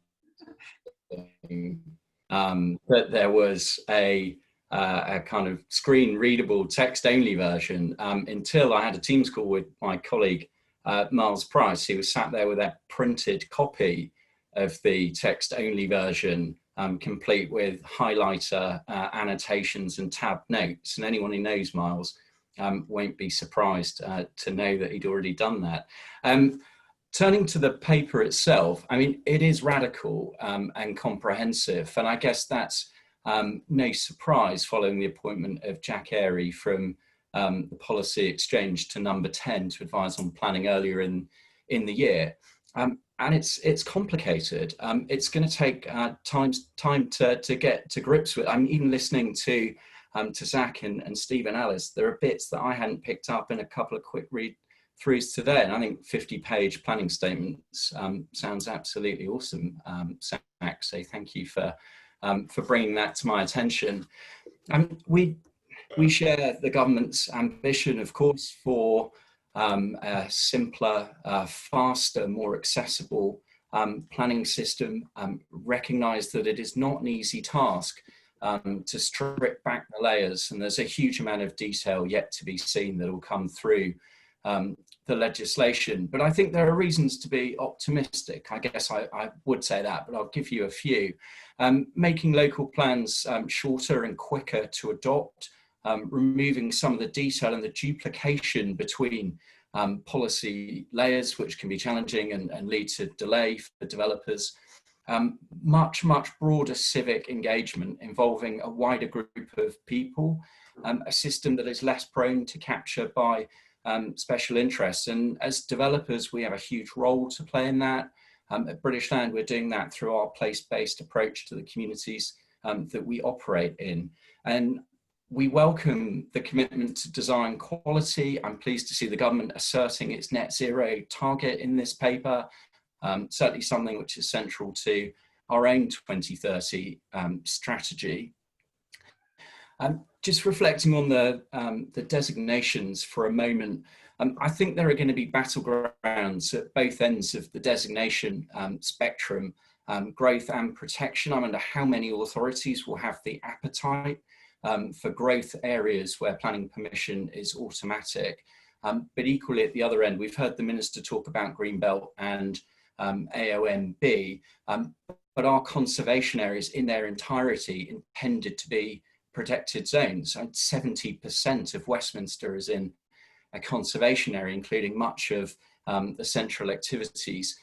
S5: that there was a kind of screen readable text only version until I had a Teams call with my colleague Miles Price, who was sat there with a printed copy of the text only version, complete with highlighter annotations and tab notes. And anyone who knows Miles won't be surprised to know that he'd already done that. Turning to the paper itself, I mean, it is radical and comprehensive, and I guess that's no surprise following the appointment of Jack Cary from the Policy Exchange to number 10 to advise on planning earlier in the year. And it's complicated. It's going to take time to get to grips with. I'm even listening to Zack and Steve and Alice. There are bits that I hadn't picked up in a couple of quick read-throughs today, and I think 50-page planning statements sounds absolutely awesome, Zack. So thank you for bringing that to my attention. We share the government's ambition, of course, for a simpler, faster, more accessible planning system, recognise that it is not an easy task to strip back the layers, and there's a huge amount of detail yet to be seen that will come through the legislation. But I think there are reasons to be optimistic. I guess I would say that, but I'll give you a few. Making local plans shorter and quicker to adopt, removing some of the detail and the duplication between policy layers, which can be challenging and lead to delay for developers. Much broader civic engagement involving a wider group of people, a system that is less prone to capture by special interests. And as developers, we have a huge role to play in that. At British Land, we're doing that through our place-based approach to the communities that we operate in. And we welcome the commitment to design quality. I'm pleased to see the government asserting its net zero target in this paper. Certainly something which is central to our own 2030 strategy. Just reflecting on the designations for a moment, I think there are going to be battlegrounds at both ends of the designation spectrum, growth and protection. I wonder how many authorities will have the appetite for growth areas where planning permission is automatic. But equally at the other end, we've heard the Minister talk about Greenbelt and AONB, but are conservation areas in their entirety intended to be protected zones? 70% of Westminster is in a conservation area, including much of the central activities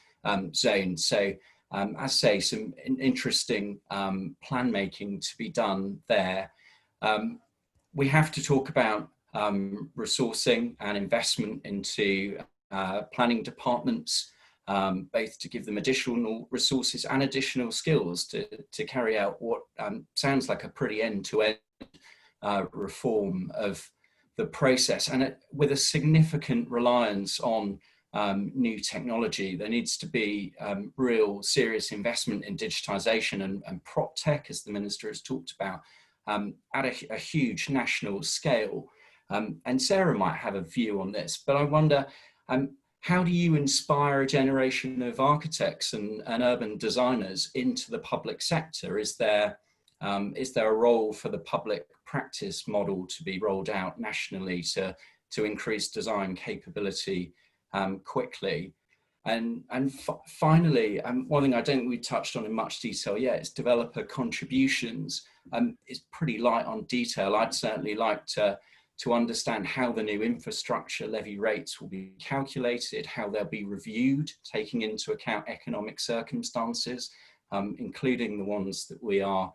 S5: zone. So as I say, some interesting plan making to be done there. We have to talk about resourcing and investment into planning departments, both to give them additional resources and additional skills to carry out what sounds like a pretty end-to-end reform of the process, and with a significant reliance on new technology. There needs to be real serious investment in digitisation and prop tech, as the Minister has talked about, at a huge national scale. And Sarah might have a view on this, but I wonder, how do you inspire a generation of architects and urban designers into the public sector? Is there a role for the public practice model to be rolled out nationally to increase design capability quickly? And finally, one thing I don't think we touched on in much detail yet is developer contributions. It's pretty light on detail. I'd certainly like to understand how the new infrastructure levy rates will be calculated, how they'll be reviewed, taking into account economic circumstances, including the ones that we are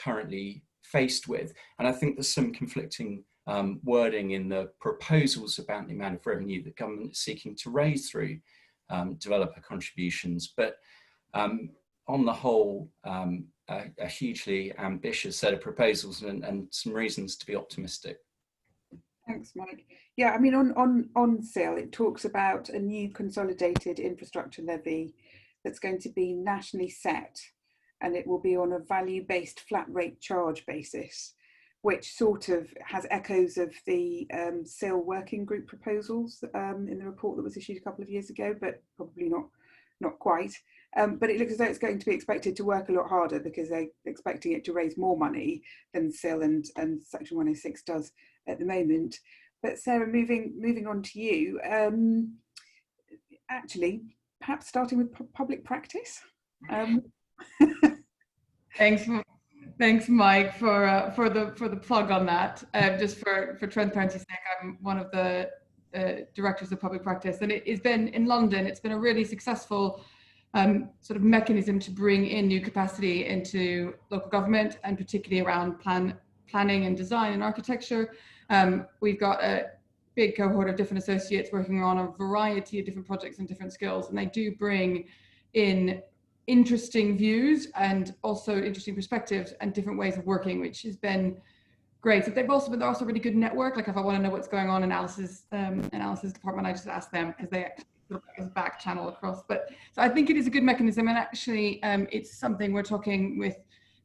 S5: currently faced with. And I think there's some conflicting wording in the proposals about the amount of revenue the government is seeking to raise through developer contributions. But on the whole, a hugely ambitious set of proposals and some reasons to be optimistic.
S1: Thanks, Mike. Yeah, I mean, on SIL, it talks about a new consolidated infrastructure levy that's going to be nationally set, and it will be on a value-based flat rate charge basis, which sort of has echoes of the SIL working group proposals in the report that was issued a couple of years ago, but probably not quite. But it looks as though it's going to be expected to work a lot harder because they're expecting it to raise more money than SIL and Section 106 does at the moment. But Sarah, moving on to you, actually, perhaps starting with public practice.
S6: Thanks, Mike, for the plug on that. Just for transparency's sake, I'm one of the directors of public practice, and it's been in London. It's been a really successful sort of mechanism to bring in new capacity into local government, and particularly around planning and design and architecture. We've got a big cohort of different associates working on a variety of different projects and different skills, and they do bring in interesting views and also interesting perspectives and different ways of working, which has been great. So they're also a really good network. Like if I want to know what's going on in Alice's department, I just ask them because they actually sort of a back channel across. But so I think it is a good mechanism, and actually it's something we're talking with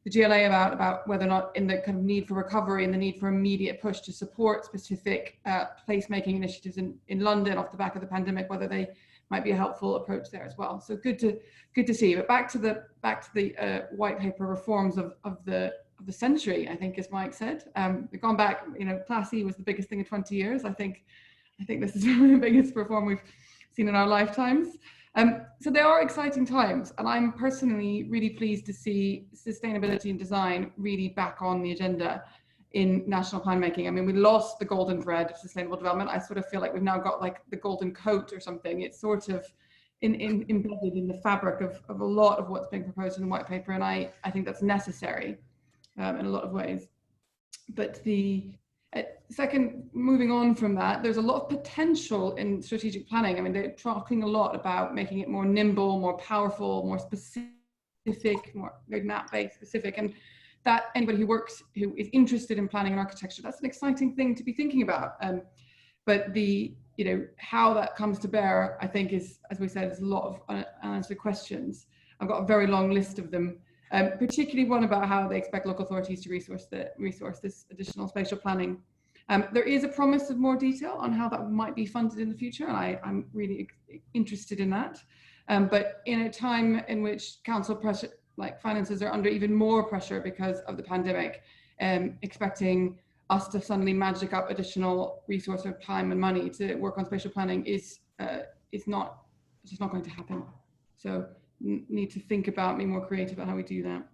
S6: the GLA about whether or not, in the kind of need for recovery and the need for immediate push to support specific placemaking initiatives in London off the back of the pandemic, whether they might be a helpful approach there as well. So good to see. But back to the white paper reforms of the century, I think, as Mike said. We've gone back, you know, Class E was the biggest thing in 20 years. I think this is the biggest reform we've seen in our lifetimes. So there are exciting times, and I'm personally really pleased to see sustainability and design really back on the agenda in national plan making. I mean, we lost the golden thread of sustainable development. I sort of feel like we've now got like the golden coat or something. It's sort of embedded in the fabric of a lot of what's being proposed in the white paper, and I think that's necessary in a lot of ways. But the second, moving on from that, there's a lot of potential in strategic planning. I mean, they're talking a lot about making it more nimble, more powerful, more specific, more roadmap-based specific, and that anybody who is interested in planning and architecture, that's an exciting thing to be thinking about. But how that comes to bear, I think, is, as we said, is a lot of unanswered questions. I've got a very long list of them. Particularly one about how they expect local authorities to resource this additional spatial planning. There is a promise of more detail on how that might be funded in the future, and I'm really interested in that. But in a time in which council pressure, like finances, are under even more pressure because of the pandemic, expecting us to suddenly magic up additional resource of time and money to work on spatial planning is just not going to happen. So need to think about, be more creative about how we do that.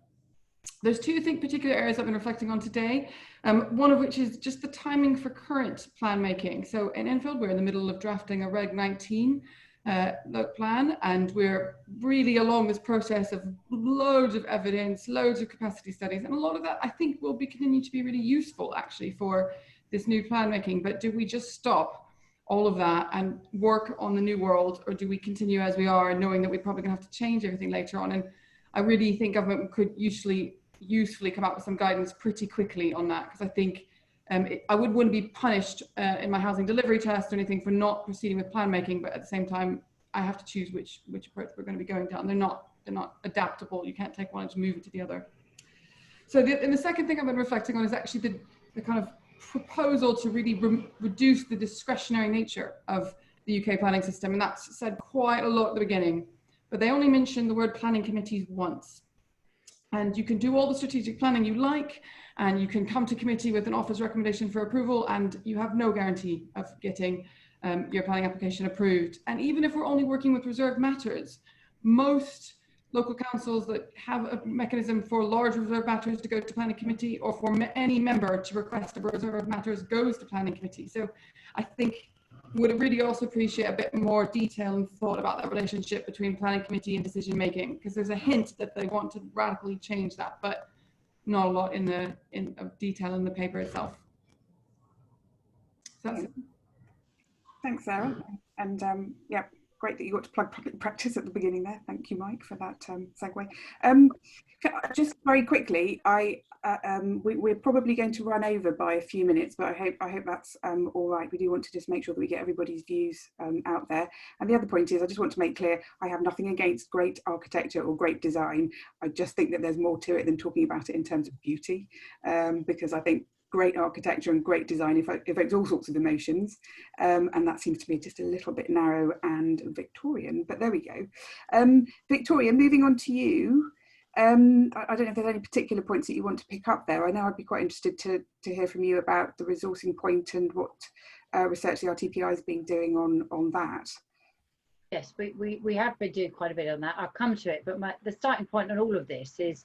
S6: There's two, I think, particular areas I've been reflecting on today. One of which is just the timing for current plan making. So in Enfield, we're in the middle of drafting a Reg 19 plan, and we're really along this process of loads of evidence, loads of capacity studies, and a lot of that I think will continue to be really useful actually for this new plan making. But do we just stop all of that and work on the new world, or do we continue as we are, knowing that we're probably gonna have to change everything later on? And I really think government could usefully come up with some guidance pretty quickly on that, because I think I wouldn't be punished in my housing delivery test or anything for not proceeding with plan making, but at the same time I have to choose which approach we're going to be going down. They're not adaptable. You can't take one and just move it to the other. So the second thing I've been reflecting on is actually the kind of proposal to really reduce the discretionary nature of the UK planning system, and that's said quite a lot at the beginning, but they only mention the word planning committees once. And you can do all the strategic planning you like, and you can come to committee with an office recommendation for approval, and you have no guarantee of getting your planning application approved. And even if we're only working with reserved matters, most local councils that have a mechanism for large reserved matters to go to planning committee, or for any member to request a reserved matters goes to planning committee. So I think would really also appreciate a bit more detail and thought about that relationship between planning committee and decision making, because there's a hint that they want to radically change that, but not a lot of detail in the paper itself. So that's it.
S1: Thanks, Sarah. And yeah, great that you got to plug public practice at the beginning there. Thank you, Mike, for that segue. Just very quickly, we're probably going to run over by a few minutes, but I hope that's all right. We do want to just make sure that we get everybody's views out there. And the other point is, I just want to make clear, I have nothing against great architecture or great design. I just think that there's more to it than talking about it in terms of beauty, because I think great architecture and great design evokes all sorts of emotions, and that seems to be just a little bit narrow and Victorian, but there we go. Victoria, moving on to you. I don't know if there's any particular points that you want to pick up there. I know I'd be quite interested to hear from you about the resourcing point and what research the RTPI has been doing on that.
S7: Yes, we have been doing quite a bit on that. I'll come to it, but the starting point on all of this is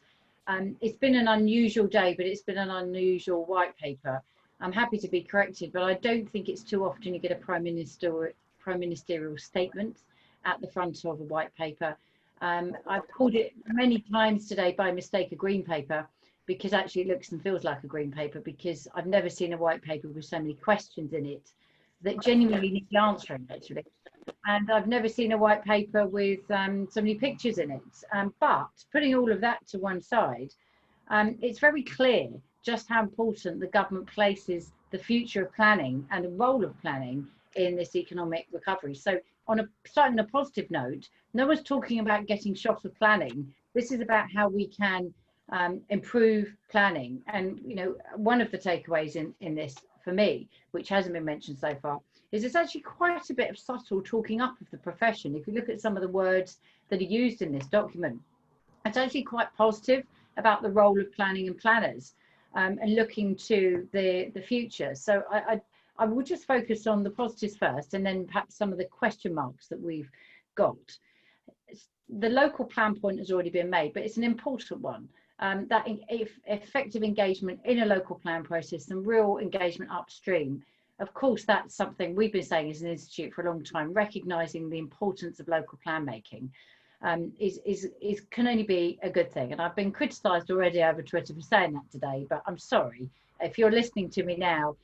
S7: it's been an unusual day, but it's been an unusual white paper. I'm happy to be corrected, but I don't think it's too often you get a prime ministerial statement at the front of a white paper. I've called it many times today by mistake a green paper, because actually it looks and feels like a green paper, because I've never seen a white paper with so many questions in it that genuinely need answering, actually. And I've never seen a white paper with so many pictures in it. But putting all of that to one side, it's very clear just how important the government places the future of planning and the role of planning in this economic recovery. So starting on a positive note, no one's talking about getting shot of planning. This is about how we can improve planning. And, you know, one of the takeaways in this, for me, which hasn't been mentioned so far, is there's actually quite a bit of subtle talking up of the profession. If you look at some of the words that are used in this document, it's actually quite positive about the role of planning and planners, and looking to the future. So I will just focus on the positives first, and then perhaps some of the question marks that we've got. The local plan point has already been made, but it's an important one. That effective engagement in a local plan process and real engagement upstream. Of course, that's something we've been saying as an institute for a long time, recognising the importance of local plan making can only be a good thing. And I've been criticised already over Twitter for saying that today, but I'm sorry. If you're listening to me now,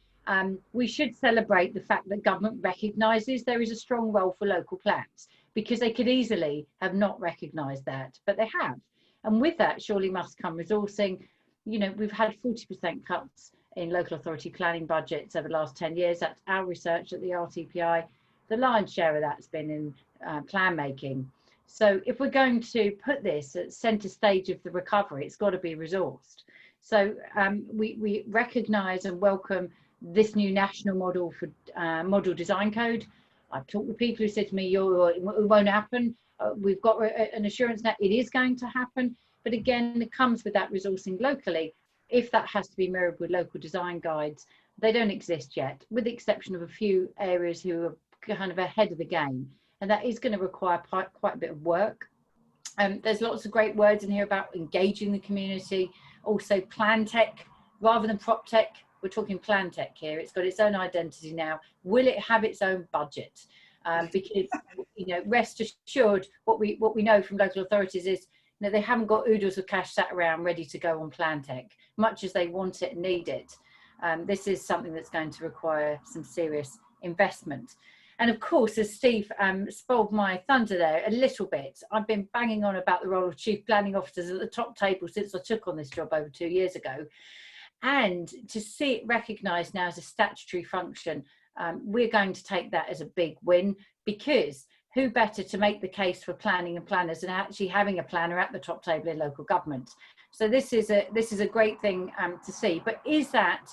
S7: we should celebrate the fact that government recognises there is a strong role for local plans, because they could easily have not recognised that, but they have. And with that surely must come resourcing. You know, we've had 40% cuts in local authority planning budgets over the last 10 years. That's our research at the RTPI. The lion's share of that's been in plan making. So if we're going to put this at centre stage of the recovery, it's got to be resourced. So we recognise and welcome this new national model for model design code. I've talked with people who said to me, it won't happen. We've got an assurance that it is going to happen. But again, it comes with that resourcing locally. If that has to be mirrored with local design guides, they don't exist yet, with the exception of a few areas who are kind of ahead of the game. And that is going to require quite a bit of work. There's lots of great words in here about engaging the community. Also plan tech rather than prop tech. We're talking plan tech here. It's got its own identity now. Will it have its own budget? Because, you know, rest assured, what we know from local authorities is, you know, they haven't got oodles of cash sat around ready to go on plan tech, much as they want it and need it. This is something that's going to require some serious investment. And of course, as Steve spoiled my thunder there a little bit, I've been banging on about the role of chief planning officers at the top table since I took on this job over 2 years ago. And to see it recognised now as a statutory function, we're going to take that as a big win, because who better to make the case for planning and planners than actually having a planner at the top table in local government. So this is a great thing to see. But is that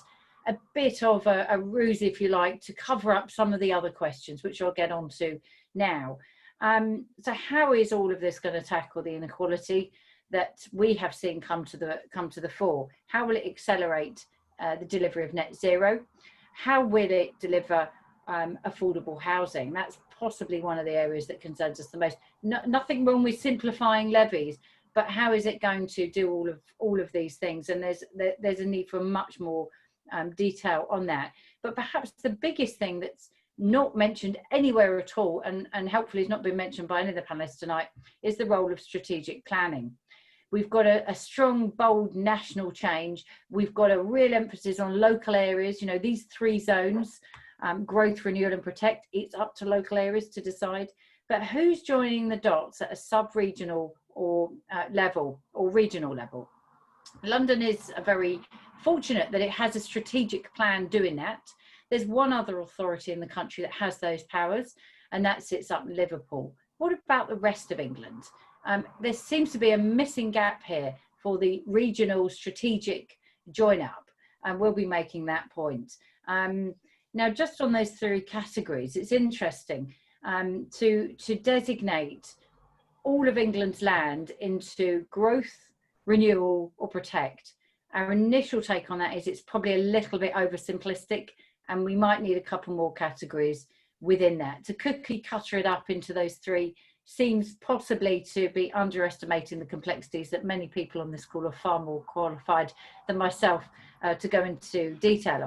S7: a bit of a ruse, if you like, to cover up some of the other questions, which I'll get on to now? So how is all of this going to tackle the inequality that we have seen come to the fore? How will it accelerate the delivery of net zero? How will it deliver affordable housing? That's possibly one of the areas that concerns us the most. Nothing wrong with simplifying levies, but how is it going to do all of these things? And there's a need for much more detail on that. But perhaps the biggest thing that's not mentioned anywhere at all, and helpfully has not been mentioned by any of the panelists tonight, is the role of strategic planning. We've got a strong, bold national change. We've got a real emphasis on local areas. You know, these 3 zones, growth, renewal and protect, it's up to local areas to decide. But who's joining the dots at a sub-regional or level or regional level? London is very fortunate that it has a strategic plan doing that. There's one other authority in the country that has those powers, and that sits up in Liverpool. What about the rest of England? There seems to be a missing gap here for the regional strategic join up, and we'll be making that point. Now, just on those 3 categories, it's interesting to designate all of England's land into growth, renewal or protect. Our initial take on that is it's probably a little bit oversimplistic, and we might need a couple more categories within that. To cookie cutter it up into those 3 seems possibly to be underestimating the complexities that many people on this call are far more qualified than myself to go into detail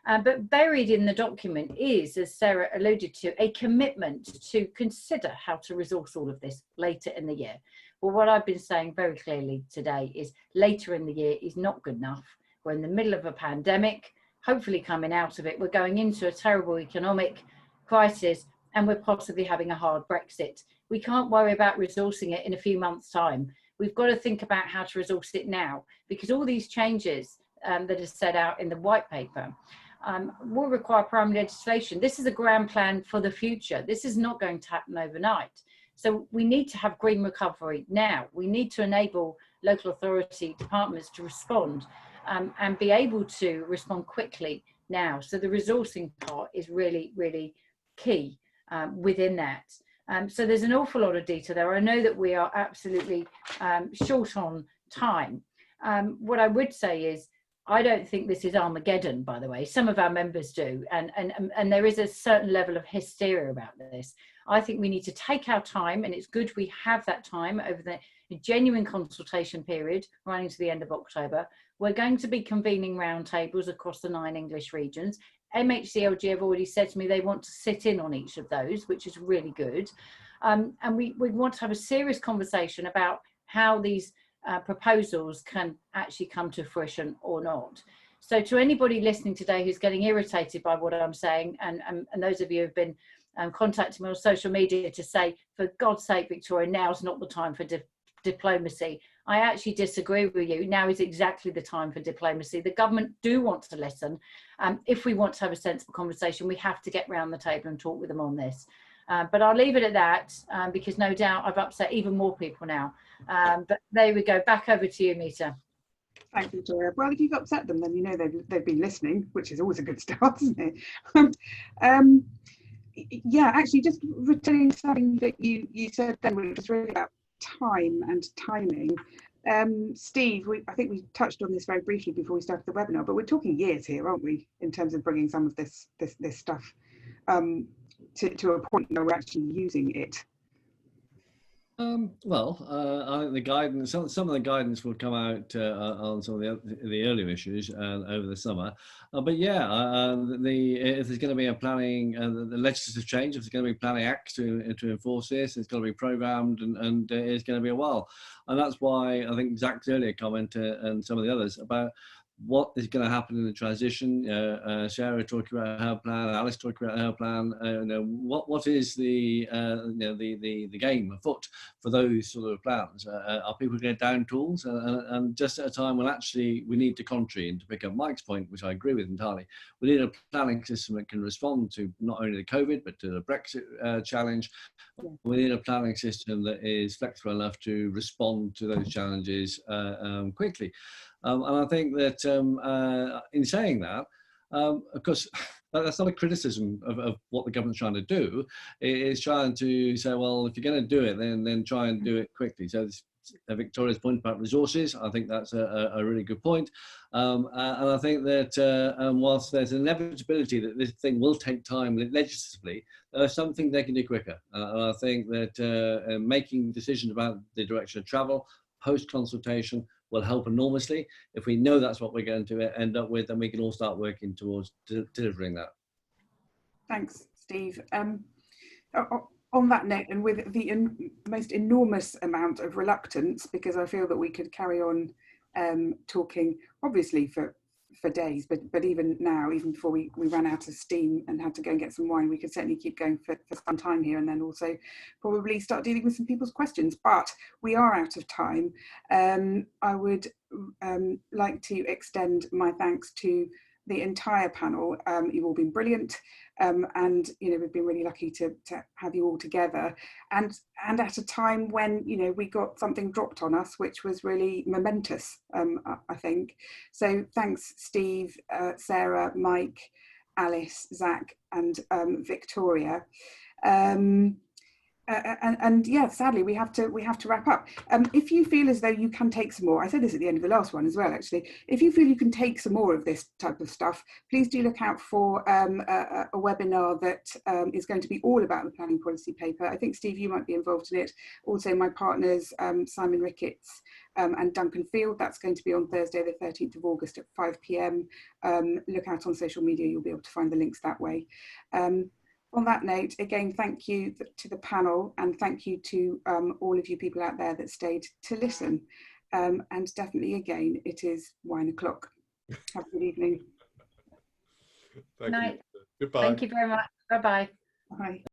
S7: on. But buried in the document is, as Sarah alluded to, a commitment to consider how to resource all of this later in the year. Well, what I've been saying very clearly today is later in the year is not good enough. We're in the middle of a pandemic, hopefully coming out of it. We're going into a terrible economic crisis, and we're possibly having a hard Brexit. We can't worry about resourcing it in a few months' time. We've got to think about how to resource it now, because all these changes that are set out in the white paper will require primary legislation. This is a grand plan for the future. This is not going to happen overnight. So we need to have green recovery now. We need to enable local authority departments to respond and be able to respond quickly now. So the resourcing part is really, really key within that. So there's an awful lot of detail there. I know that we are absolutely short on time. What I would say is, I don't think this is Armageddon, by the way. Some of our members do, and there is a certain level of hysteria about this. I think we need to take our time, and it's good we have that time over the genuine consultation period running to the end of October. We're going to be convening roundtables across the 9 English regions. MHCLG have already said to me they want to sit in on each of those, which is really good. And we want to have a serious conversation about how these proposals can actually come to fruition or not. So to anybody listening today who's getting irritated by what I'm saying, and those of you who've been contacting me on social media to say, for God's sake, Victoria, now's not the time for diplomacy. I actually disagree with you. Now is exactly the time for diplomacy. The government do want to listen. If we want to have a sensible conversation, we have to get round the table and talk with them on this. But I'll leave it at that because no doubt I've upset even more people now. But there we go. Back over to you, Meeta.
S1: Thank you, Victoria. Well, if you've upset them, then you know they've been listening, which is always a good start, isn't it? Yeah, actually, just returning to something that you said then, which was really about time and timing. Steve, I think we touched on this very briefly before we started the webinar, but we're talking years here, aren't we, in terms of bringing some of this stuff to a point where we're actually using it.
S3: I think the guidance, some of the guidance will come out on some of the earlier issues over the summer. But yeah, if there's going to be a planning, the legislative change, if there's going to be planning acts to enforce this, it's going to be programmed and it's going to be a while. And that's why I think Zack's earlier comment and some of the others about what is going to happen in the transition. Sarah talking about her plan, Alice talking about her plan. What is the game afoot for those sort of plans? Are people going to down tools? And just at a time when actually we need to contrary, and to pick up Mike's point, which I agree with entirely, we need a planning system that can respond to not only the COVID but to the Brexit challenge. We need a planning system that is flexible enough to respond to those challenges quickly. And I think that in saying that, of course, that's not a criticism of what the government's trying to do. It's trying to say, well, if you're going to do it, then try and do it quickly. So Victoria's point about resources, I think that's a really good point. And I think that whilst there's an inevitability that this thing will take time legislatively, there are some things they can do quicker. And I think that making decisions about the direction of travel post-consultation will help enormously. If we know that's what we're going to end up with, then we can all start working towards delivering that.
S1: Thanks, Steve. On that note, and with the most enormous amount of reluctance, because I feel that we could carry on talking, obviously for days, but even now, even before we ran out of steam and had to go and get some wine, we could certainly keep going for some time here, and then also probably start dealing with some people's questions. But we are out of time. I would like to extend my thanks to the entire panel. You've all been brilliant, and we've been really lucky to have you all together, and at a time when we got something dropped on us which was really momentous, I think. So thanks, Steve, Sarah, Mike, Alice, Zack, and Victoria. And yeah, sadly we have to wrap up. If you feel as though you can take some more, I said this at the end of the last one as well, actually, if you feel you can take some more of this type of stuff, please do look out for a webinar that is going to be all about the planning policy paper. I think, Steve, you might be involved in it. Also my partners, Simon Ricketts and Duncan Field. That's going to be on Thursday the 13th of August at 5 p.m. Look out on social media, you'll be able to find the links that way. On that note, again, thank you to the panel, and thank you to all of you people out there that stayed to listen. And definitely, again, it is wine o'clock. Have a good evening.
S2: Thank you.
S7: Night.
S2: Goodbye.
S7: Thank you very much. Bye-bye.
S1: Bye.